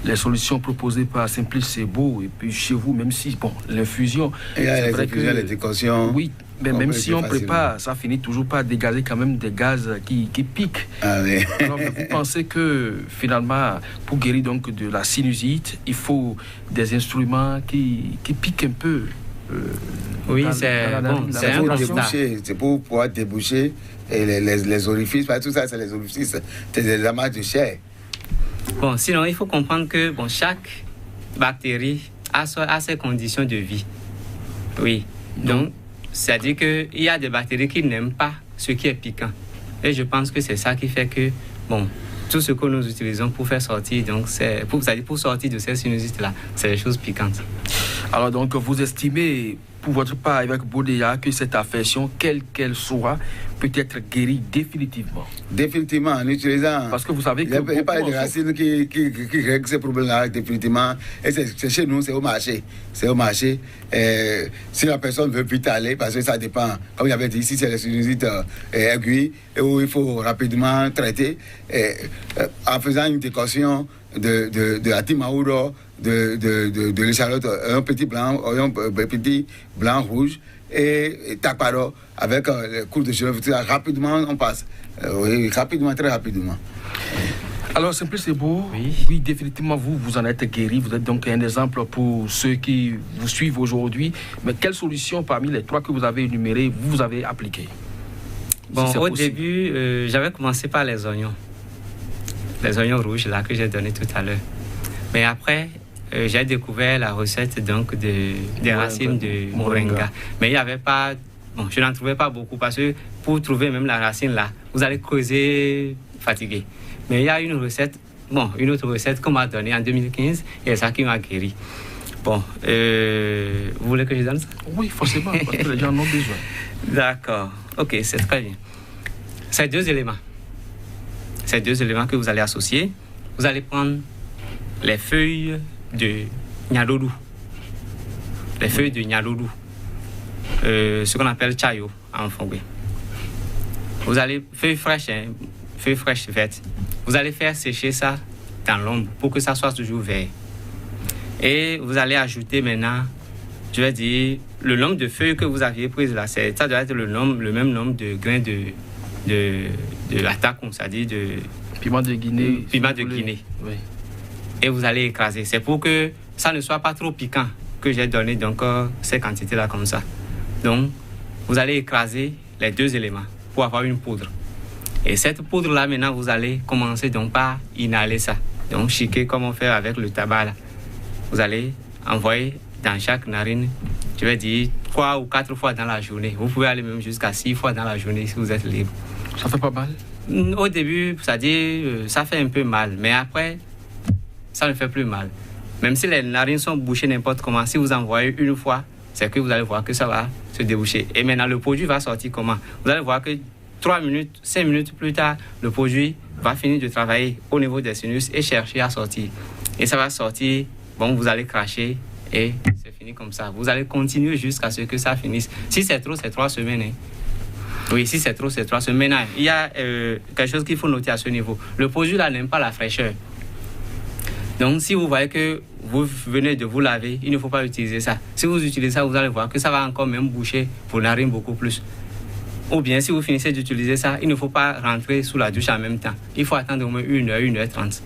les solutions proposées par Simplice, c'est beau, et puis chez vous, même si, bon, l'infusion... Il y a les infusions, les décoctions... Oui, mais même si on prépare, ça finit toujours par dégager quand même des gaz qui piquent. Ah oui. Alors, vous pensez que, finalement, pour guérir donc de la sinusite, il faut des instruments qui piquent un peu oui, c'est bon, c'est pour pouvoir déboucher les orifices, parce que tout ça, c'est les orifices, c'est des amas de chair. Bon, sinon, il faut comprendre que bon, chaque bactérie a ses conditions de vie. Oui. Donc, c'est-à-dire qu'il y a des bactéries qui n'aiment pas ce qui est piquant. Et je pense que c'est ça qui fait que, bon, tout ce que nous utilisons pour faire sortir, donc, c'est-à-dire pour sortir de ces sinusites-là, c'est des choses piquantes. Alors, donc, vous estimez, pour votre part, avec Bodéa, que cette affection, quelle qu'elle soit, peut être guérie définitivement. Définitivement, en utilisant... Parce que vous savez que... Il n'y a pas de racines qui règlent ces problèmes-là définitivement. Et c'est chez nous, c'est au marché. C'est au marché. Si la personne veut plus aller, parce que ça dépend, comme j'avais dit, ici, c'est les sinusites aiguës, où il faut rapidement traiter, en faisant une décoction de atimaouro, de l'échalote, un petit blanc rouge, et taparo avec le coup de cheveux. Rapidement, on passe. Oui, rapidement, très rapidement. Alors, Simplice, c'est beau. Oui, définitivement, vous en êtes guéri. Vous êtes donc un exemple pour ceux qui vous suivent aujourd'hui. Mais quelle solution parmi les 3 que vous avez énumérées, vous avez appliquées? Bon, au début, j'avais commencé par les oignons. Les oignons rouges, là, que j'ai donné tout à l'heure. Mais après... j'ai découvert la recette donc des racines de moringa. Mais il n'y avait pas... Bon, je n'en trouvais pas beaucoup parce que pour trouver même la racine là, vous allez creuser fatigué. Mais il y a une autre recette qu'on m'a donnée en 2015 et c'est ça qui m'a guéri. Bon, vous voulez que je donne ça? Oui, forcément, parce que les gens en ont besoin. D'accord, ok, c'est très bien. Ces 2 éléments. Ces 2 éléments que vous allez associer, vous allez prendre les feuilles de Nyaloulou. Les feuilles de Nyaloulou. Ce qu'on appelle chayo en fongoué. Vous allez, feuilles fraîches vertes. Vous allez faire sécher ça dans l'ombre pour que ça soit toujours vert. Et vous allez ajouter maintenant, je vais dire, le nombre de feuilles que vous aviez prises là. Ça doit être le même nombre de grains de Atakou, c'est-à-dire de... Piment de Guinée. Piment de Guinée. Oui. Et vous allez écraser. C'est pour que ça ne soit pas trop piquant que j'ai donné donc ces quantités-là comme ça. Donc, vous allez écraser les 2 éléments pour avoir une poudre. Et cette poudre-là, maintenant, vous allez commencer donc par inhaler ça. Donc, chiquer comme on fait avec le tabac là. Vous allez envoyer dans chaque narine, je vais dire 3 ou 4 fois dans la journée. Vous pouvez aller même jusqu'à 6 fois dans la journée si vous êtes libre. Ça fait pas mal? Au début, c'est-à-dire, ça fait un peu mal. Mais après... ça ne fait plus mal. Même si les narines sont bouchées n'importe comment, si vous envoyez une fois, c'est que vous allez voir que ça va se déboucher. Et maintenant, le produit va sortir comment? Vous allez voir que 3 minutes, 5 minutes plus tard, le produit va finir de travailler au niveau des sinus et chercher à sortir. Et ça va sortir, bon, vous allez cracher et c'est fini comme ça. Vous allez continuer jusqu'à ce que ça finisse. Si c'est trop, c'est 3 semaines. Hein. Oui, si c'est trop, c'est 3 semaines. Maintenant, il y a quelque chose qu'il faut noter à ce niveau. Le produit là n'aime pas la fraîcheur. Donc, si vous voyez que vous venez de vous laver, il ne faut pas utiliser ça. Si vous utilisez ça, vous allez voir que ça va encore même boucher vos narines beaucoup plus. Ou bien, si vous finissez d'utiliser ça, il ne faut pas rentrer sous la douche en même temps. Il faut attendre au moins 1h, 1h30.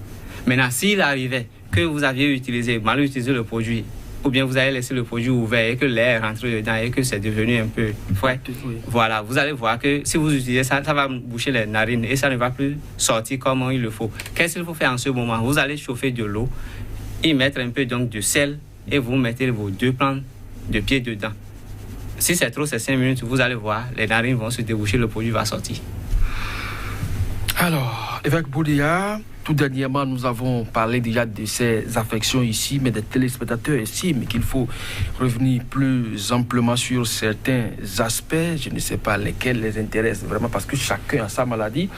Maintenant, s'il arrivait que vous aviez mal utilisé le produit, ou bien vous avez laissé le produit ouvert et que l'air rentre dedans et que c'est devenu un peu frais, voilà, vous allez voir que si vous utilisez ça, ça va boucher les narines et ça ne va plus sortir comme il le faut. Qu'est-ce qu'il faut faire en ce moment? Vous allez chauffer de l'eau, y mettre un peu donc de sel et vous mettez vos 2 plantes de pied dedans. Si c'est trop, c'est 5 minutes, vous allez voir, les narines vont se déboucher, le produit va sortir. Alors, évêque Boudia, tout dernièrement, nous avons parlé déjà de ces affections ici, mais des téléspectateurs estiment qu'il faut revenir plus amplement sur certains aspects. Je ne sais pas lesquels les intéressent vraiment parce que chacun a sa maladie.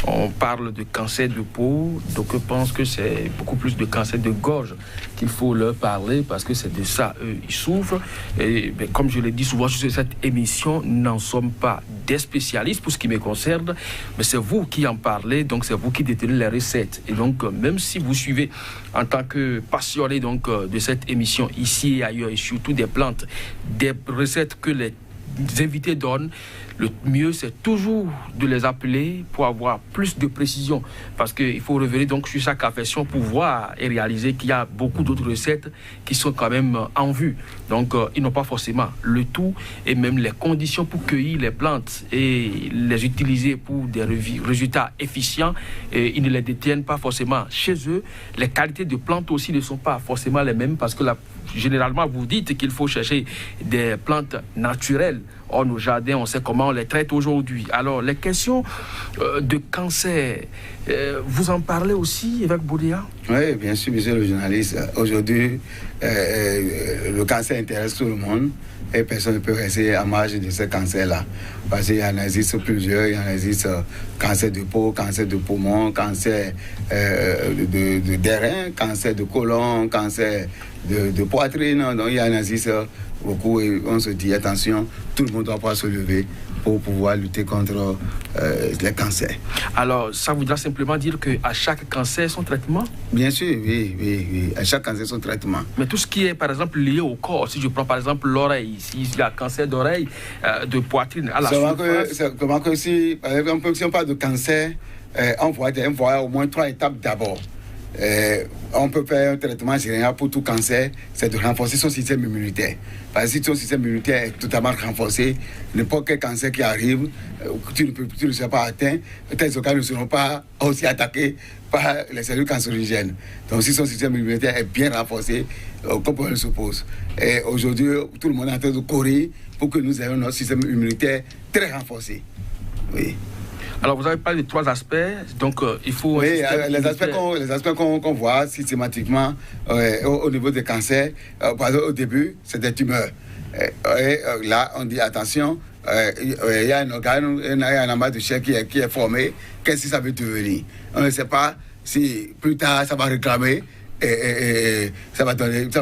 On parle de cancer de peau, donc je pense que c'est beaucoup plus de cancer de gorge qu'il faut leur parler parce que c'est de ça, eux, ils souffrent. Et ben, comme je l'ai dit souvent sur cette émission, nous n'en sommes pas des spécialistes pour ce qui me concerne, mais c'est vous qui en parlez, donc c'est vous qui détenez les recettes. Et donc, même si vous suivez en tant que passionné donc, de cette émission ici et ailleurs, et surtout des plantes, des recettes que les invités donnent, le mieux c'est toujours de les appeler pour avoir plus de précision parce qu'il faut revenir donc sur chaque affection pour voir et réaliser qu'il y a beaucoup d'autres recettes qui sont quand même en vue. Donc ils n'ont pas forcément le tout et même les conditions pour cueillir les plantes et les utiliser pour des résultats efficients, et ils ne les détiennent pas forcément chez eux. Les qualités de plantes aussi ne sont pas forcément les mêmes parce que généralement vous dites qu'il faut chercher des plantes naturelles. Or, nos jardins, on sait comment on les traite aujourd'hui. Alors, les questions de cancer, vous en parlez aussi, évêque Boudia? Oui, bien sûr, monsieur le journaliste. Aujourd'hui, le cancer intéresse tout le monde et personne ne peut rester à marge de ce cancer-là. Parce qu'il y en existe plusieurs. Il y en existe cancer de peau, cancer de poumon, cancer des reins, cancer de côlon, cancer de poitrine. Donc, il y en existe beaucoup et on se dit attention, tout le monde doit pouvoir se lever pour pouvoir lutter contre les cancers. Alors, ça voudra simplement dire qu'à chaque cancer, son traitement? Bien sûr, oui. À chaque cancer, son traitement. Mais tout ce qui est, par exemple, lié au corps, si je prends par exemple l'oreille, s'il y a cancer d'oreille, de poitrine, à la surface... que si, par exemple, si on parle de cancer, on voit au moins 3 étapes d'abord. On peut faire un traitement général pour tout cancer, c'est de renforcer son système immunitaire. Parce que si ton système immunitaire est totalement renforcé, n'importe quel cancer qui arrive, tu ne seras pas atteint, tes organes ne seront pas aussi attaqués par les cellules cancérigènes. Donc si son système immunitaire est bien renforcé, comme on le suppose. Et aujourd'hui, tout le monde est en train de courir pour que nous ayons notre système immunitaire très renforcé. Oui. Alors, vous avez parlé de 3 aspects, donc il faut... Oui, les aspects qu'on voit systématiquement au niveau des cancers, par exemple, au début, c'est des tumeurs. Là, on dit attention, il y a un organe, il y a un amas de chair qui est formé, qu'est-ce que ça veut devenir? On ne sait pas si plus tard ça va réclamer. Et ça va donner des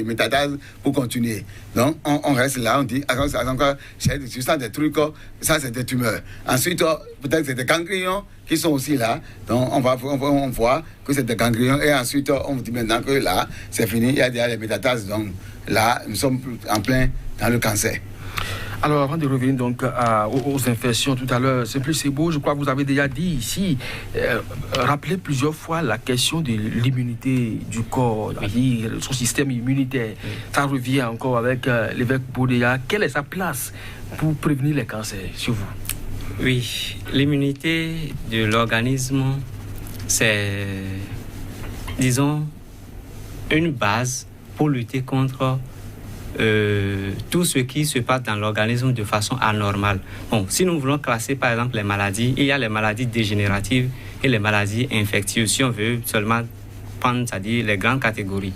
métastases pour continuer. Donc on reste là, on dit encore c'est des trucs, ça c'est des tumeurs. Ensuite peut-être c'est des ganglions qui sont aussi là. Donc on voit que c'est des ganglions et ensuite on dit maintenant que là c'est fini, il y a déjà les métastases. Donc là nous sommes en plein dans le cancer. Alors, avant de revenir donc aux infections tout à l'heure, c'est beau, je crois que vous avez déjà dit ici, rappelez plusieurs fois la question de l'immunité du corps, c'est-à-dire son système immunitaire. Ça revient encore avec l'évêque Boudia. Quelle est sa place pour prévenir les cancers chez vous? Oui, l'immunité de l'organisme, c'est, disons, une base pour lutter contre tout ce qui se passe dans l'organisme de façon anormale. Bon, si nous voulons classer par exemple les maladies, il y a les maladies dégénératives et les maladies infectieuses, si on veut seulement prendre, c'est-à-dire les grandes catégories.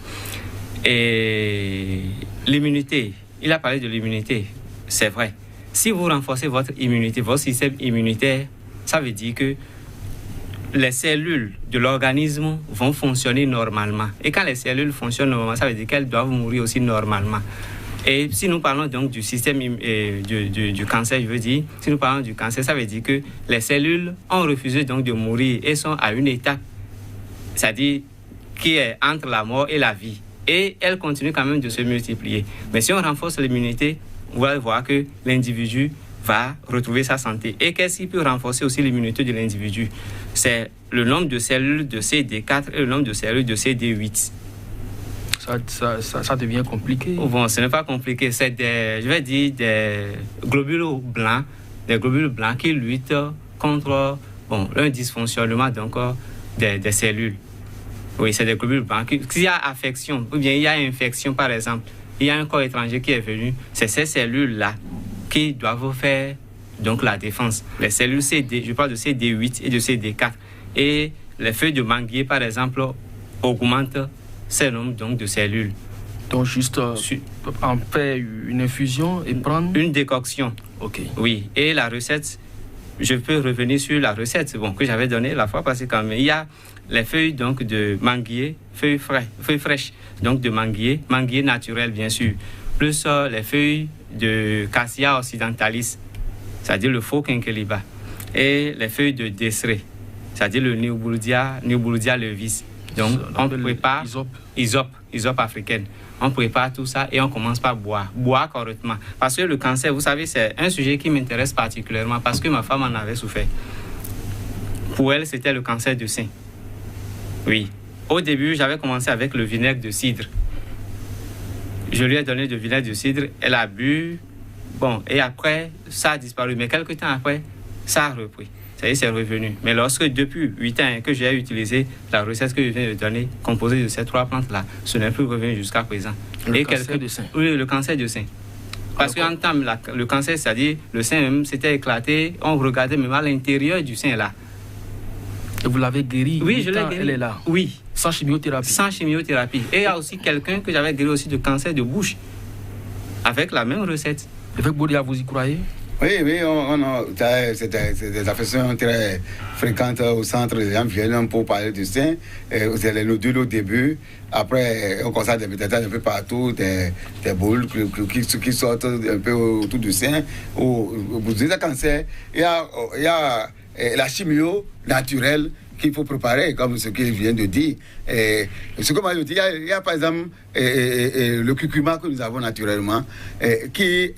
Et l'immunité, il a parlé de l'immunité, c'est vrai. Si vous renforcez votre immunité, votre système immunitaire, ça veut dire que les cellules de l'organisme vont fonctionner normalement. Et quand les cellules fonctionnent normalement, ça veut dire qu'elles doivent mourir aussi normalement. Et si nous parlons donc du système du cancer, je veux dire, si nous parlons du cancer, ça veut dire que les cellules ont refusé donc de mourir et sont à une étape, c'est-à-dire qui est entre la mort et la vie. Et elles continuent quand même de se multiplier. Mais si on renforce l'immunité, vous allez voir que l'individu va retrouver sa santé. Et qu'est-ce qui peut renforcer aussi l'immunité de l'individu? C'est le nombre de cellules de CD4 et le nombre de cellules de CD8. Ça devient compliqué. Bon, ce n'est pas compliqué. C'est des globules blancs, qui luttent contre un dysfonctionnement des cellules. Oui, c'est des globules blancs. S'il y a affection, ou bien il y a infection, par exemple, il y a un corps étranger qui est venu, c'est ces cellules-là qui doivent faire la défense. Les cellules CD, je parle de CD8 et de CD4. Et les feuilles de manguier, par exemple, augmentent ces nombres de cellules. Donc juste en faire une infusion et prendre... Une décoction. Ok. Oui, et la recette, je peux revenir sur la recette que j'avais donnée la fois passée quand même. Il y a les feuilles de manguier, feuilles fraîches, de manguier naturel bien sûr, plus les feuilles de Cassia occidentalis, c'est-à-dire le faux quinqueliba, et les feuilles de Desseré, c'est-à-dire le Neubuldia levis. Donc on prépare Hysope africaine. On prépare tout ça et on commence par boire correctement. Parce que le cancer, vous savez, c'est un sujet qui m'intéresse particulièrement parce que ma femme en avait souffert. Pour elle, c'était le cancer du sein. Oui. Au début, j'avais commencé avec le vinaigre de cidre. Je lui ai donné du vinaigre de cidre, elle a bu. Et après, ça a disparu. Mais quelques temps après, ça a repris. Ça y est, c'est revenu. Mais lorsque, depuis 8 ans que j'ai utilisé la recette que je viens de donner, composée de ces 3 plantes-là, ce n'est plus revenu jusqu'à présent. Le cancer du sein. Oui, le cancer du sein. Parce qu'en temps, le cancer, c'est-à-dire, le sein même s'était éclaté, on regardait même à l'intérieur du sein là. Et vous l'avez guéri? Oui, je l'ai guéri. Elle est là? Oui. Sans chimiothérapie? Sans chimiothérapie. Et il y a aussi quelqu'un que j'avais guéri aussi de cancer de bouche, avec la même recette. Avec Boudia, vous y croyez? Oui, c'est des affections très fréquentes au centre. Les gens viennent pour parler du sein. C'est les nodules au début. Après, on constate des métastases un peu partout, des boules qui sortent un peu autour du sein. Au bout de ce cancer, il y a la chimio naturelle qu'il faut préparer, comme ce qu'il vient de dire. Ce que moi je dis, il y a par exemple le curcuma que nous avons naturellement, s'il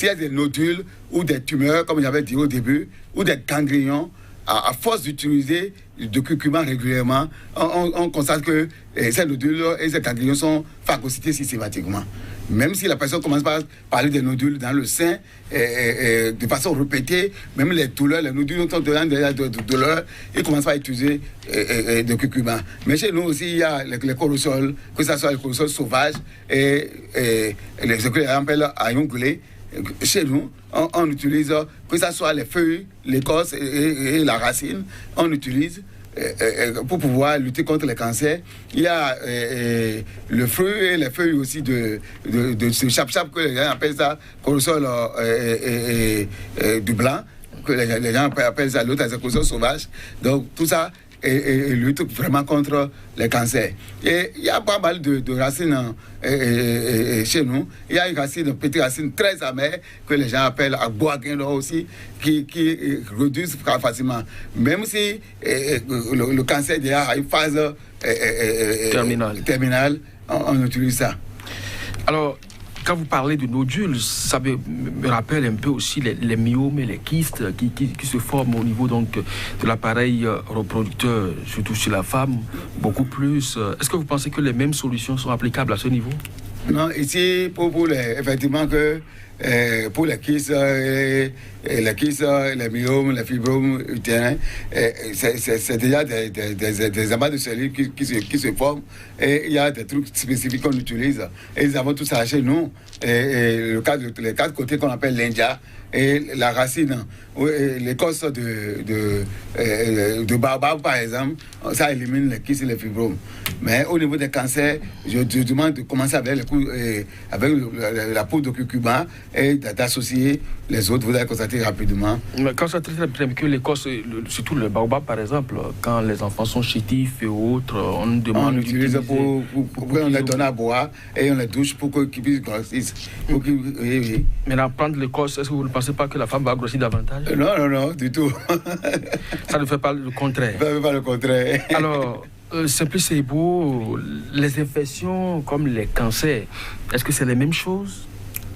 y a des nodules ou des tumeurs, comme j'avais dit au début, ou des ganglions, à force d'utiliser du curcuma régulièrement, on constate que ces nodules et ces ganglions sont phagocytés systématiquement. Même si la personne commence par parler des nodules dans le sein de façon répétée, même les douleurs, les nodules sont dedans de douleurs, ils commencent par utiliser de curcuma. Mais chez nous aussi, il y a les corosols, que ce soit les corosols sauvages et ce que l'on appelle ayongulé. Chez nous, on utilise, que ce soit les feuilles, l'écorce et la racine, on utilise pour pouvoir lutter contre les cancers. Il y a le fruit et les feuilles aussi de ce chap-chap que les gens appellent ça, corosol du blanc, que les gens appellent ça l'autre, c'est corosol sauvage. Donc tout ça lutte vraiment contre les cancers. Et il y a pas mal de racines chez nous. Il y a une petite racine très amère que les gens appellent agboaguin aussi, qui réduisent facilement. Même si le cancer déjà a une phase terminale, on utilise ça. Alors, quand vous parlez de nodules, ça me rappelle un peu aussi les myomes et les kystes qui se forment au niveau donc, de l'appareil reproducteur, surtout chez la femme, beaucoup plus. Est-ce que vous pensez que les mêmes solutions sont applicables à ce niveau? Non, ici, effectivement, pour les kystes, les myomes, les fibromes utérins, c'est déjà des amas de cellules qui se forment et il y a des trucs spécifiques qu'on utilise. Et nous avons tout ça chez nous. Les 4 côtés qu'on appelle l'India et la racine, l'écorce de baobab par exemple, ça élimine les kystes et les fibromes. Mais au niveau des cancers, je demande de commencer avec la poudre de curcuma et d'associer les autres, vous allez constater rapidement. Mais quand ça traite que l'écorce, surtout le baobab par exemple, quand les enfants sont chétifs et autres, on demande. On utilise pour on les donne à boire et on les douche pour qu'ils puissent grossir. Oui. Maintenant, prendre l'écorce, est-ce que vous ne pensez pas que la femme va grossir davantage? Non, du tout. Ça ne fait pas le contraire. Ça ne fait pas le contraire. Alors, Simplice Seibo, les infections comme les cancers, est-ce que c'est les mêmes choses?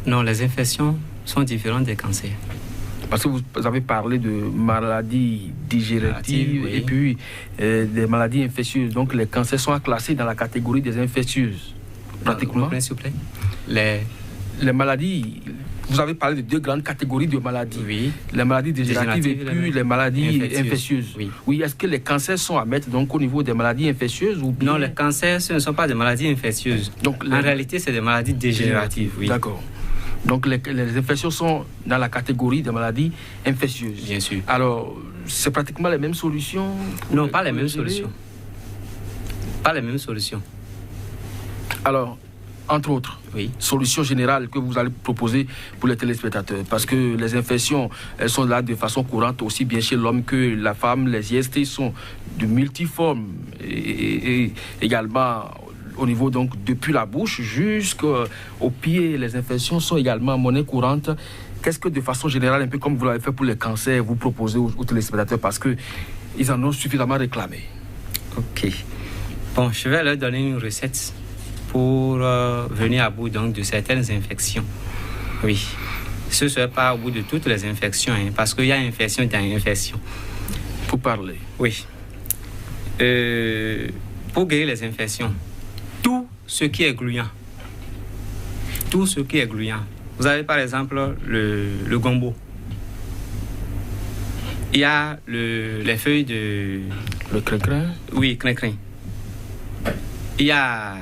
Non, les infections sont différentes des cancers. Parce que vous avez parlé de maladies digératives oui. et puis des maladies infectieuses. Donc les cancers sont classés dans la catégorie des infectieuses, pratiquement. S'il vous plaît. Les maladies, vous avez parlé de 2 grandes catégories de maladies. Oui. Les maladies digératives et puis les maladies infectieuses. Oui. Est-ce que les cancers sont à mettre donc au niveau des maladies infectieuses ou bien... Non, les cancers, ce ne sont pas des maladies infectieuses. Donc, en réalité, c'est des maladies dégénératives. Oui. D'accord. Donc les infections sont dans la catégorie des maladies infectieuses. Bien sûr. Alors, c'est pratiquement les mêmes solutions? Non, pas les mêmes solutions. Pas les mêmes solutions. Alors, entre autres, solutions générales que vous allez proposer pour les téléspectateurs, parce que les infections, elles sont là de façon courante, aussi bien chez l'homme que la femme. Les IST sont de multiformes et également au niveau, donc, depuis la bouche jusqu'au pied, les infections sont également monnaie courante. Qu'est-ce que, de façon générale, un peu comme vous l'avez fait pour les cancers, vous proposez aux téléspectateurs, parce qu'ils en ont suffisamment réclamé? Ok. Bon, je vais leur donner une recette pour venir à bout donc, de certaines infections. Oui. Ce ne serait pas au bout de toutes les infections, hein, parce qu'il y a infection dans infection. Pour parler. Oui. Pour guérir les infections, tout ce qui est gluant. Tout ce qui est gluant. Vous avez par exemple le gombo. Il y a les feuilles de... Le crin-crin? Oui, crin-crin. Il y a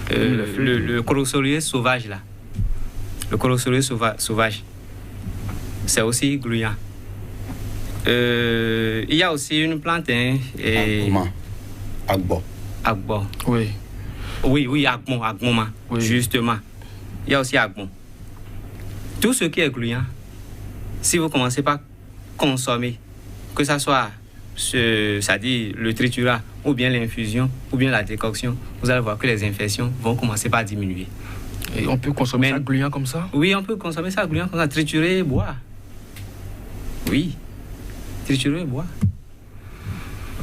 le corossolier sauvage là. Le corossolier sauvage. C'est aussi gluant. Il y a aussi une plante... Agbo. Agbo. Oui. Oui, agbo, oui. Justement. Il y a aussi agbo. Tout ce qui est gluant, si vous commencez par consommer, que ce soit c'est-à-dire le triturat, ou bien l'infusion, ou bien la décoction, vous allez voir que les infections vont commencer par diminuer. Et on peut consommer ça gluant comme ça? Oui, on peut consommer ça gluant comme ça, triturer et boire. Oui, triturer et boire.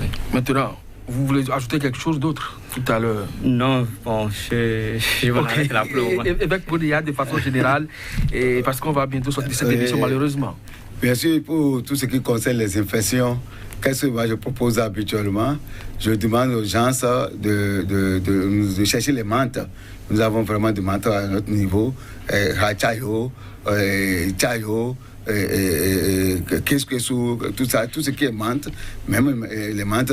Oui. Maintenant, vous voulez ajouter quelque chose d'autre tout à l'heure? Non, bon, je vais arrêter là pour le moment. Avec Boudia, de façon générale, et parce qu'on va bientôt sortir de cette émission, malheureusement. Bien sûr, pour tout ce qui concerne les infections, qu'est-ce que moi je propose habituellement? Je demande aux gens de chercher les menthes. Nous avons vraiment des menthes à notre niveau. Hachayo, Chayo, qu'est-ce que tout ça, tout ce qui est menthe, même les menthes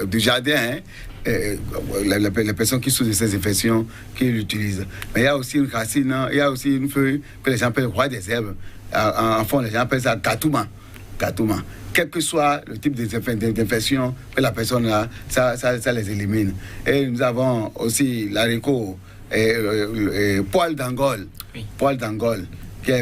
du jardin, les personnes qui souffrent de ces infections, qui l'utilisent. Mais il y a aussi une racine, il y a aussi une feuille que les gens appellent roi des herbes. En fond, les gens appellent ça katouma. Quel que soit le type d'infection que la personne a, ça les élimine. Et nous avons aussi l'haricot, poil d'Angole. Oui. Poil d'Angole. Qui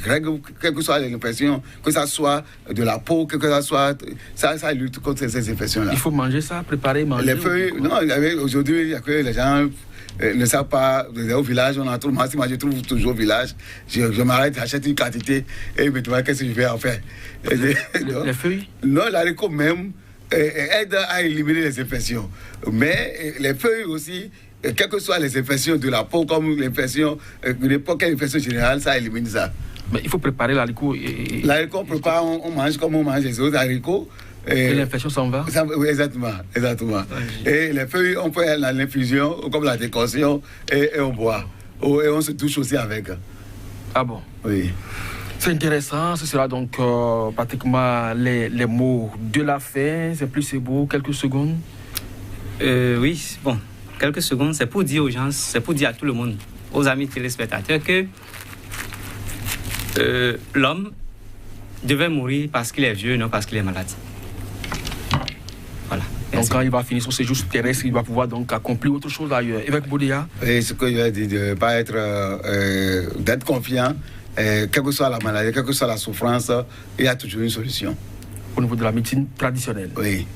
règle quelle que soit l'infection, que ça soit de la peau, que ça soit... Ça lutte contre ces infections-là. Il faut manger ça, préparer, manger? Les feuilles... Non, aujourd'hui, il y a que les gens... ne savent pas, au village, on en trouve, moi je trouve toujours au village, je m'arrête, j'achète une quantité et me demande qu'est-ce que je vais en faire. Les feuilles? Non, l'haricot même aide à éliminer les infections. Mais les feuilles aussi, quelles que soient les infections de la peau, comme l'infection, n'importe quelle infection générale, ça élimine ça. Mais il faut préparer l'haricot. L'haricot, on prépare, on mange comme on mange les autres haricots. Et l'infection s'en va? Oui, exactement. Ouais. Et les feuilles, on peut aller dans l'infusion, comme la décoction, et on boit. Et on se touche aussi avec. Ah bon? Oui. C'est intéressant. Ce sera donc pratiquement les mots de la fin. C'est plus c'est beau, quelques secondes? Oui, bon, quelques secondes. C'est pour dire aux gens, c'est pour dire à tout le monde, aux amis téléspectateurs, que l'homme devait mourir parce qu'il est vieux, non parce qu'il est malade. Voilà. Donc quand il va finir son séjour terrestre, il va pouvoir donc accomplir autre chose ailleurs. Avec Boudia? Et ce que je vais dire, de ne pas être, d'être confiant, quelle que soit la maladie, quelle que soit la souffrance, il y a toujours une solution. Au niveau de la médecine traditionnelle? Oui.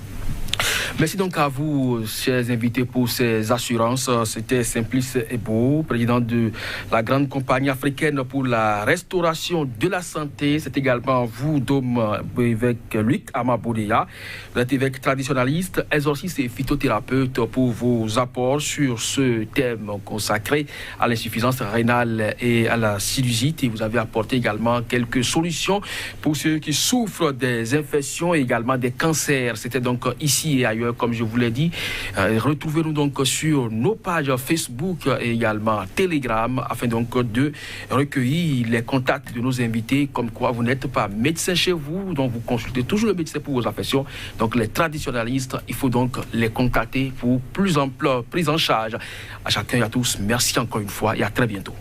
Merci donc à vous, chers invités, pour ces assurances. C'était Simplice Ebo, président de la grande compagnie africaine pour la restauration de la santé. C'est également vous, Dom, évêque Luc Amaboudeya. Vous êtes évêque traditionnaliste, exorciste et phytothérapeute, pour vos apports sur ce thème consacré à l'insuffisance rénale et à la sinusite. Et vous avez apporté également quelques solutions pour ceux qui souffrent des infections et également des cancers. C'était donc ici et ailleurs, comme je vous l'ai dit. Retrouvez-nous donc sur nos pages Facebook et également Telegram, afin donc de recueillir les contacts de nos invités, comme quoi vous n'êtes pas médecin chez vous, donc vous consultez toujours le médecin pour vos affections. Donc les traditionnalistes, il faut donc les contacter pour plus ample prise en charge. À chacun et à tous, merci encore une fois et à très bientôt.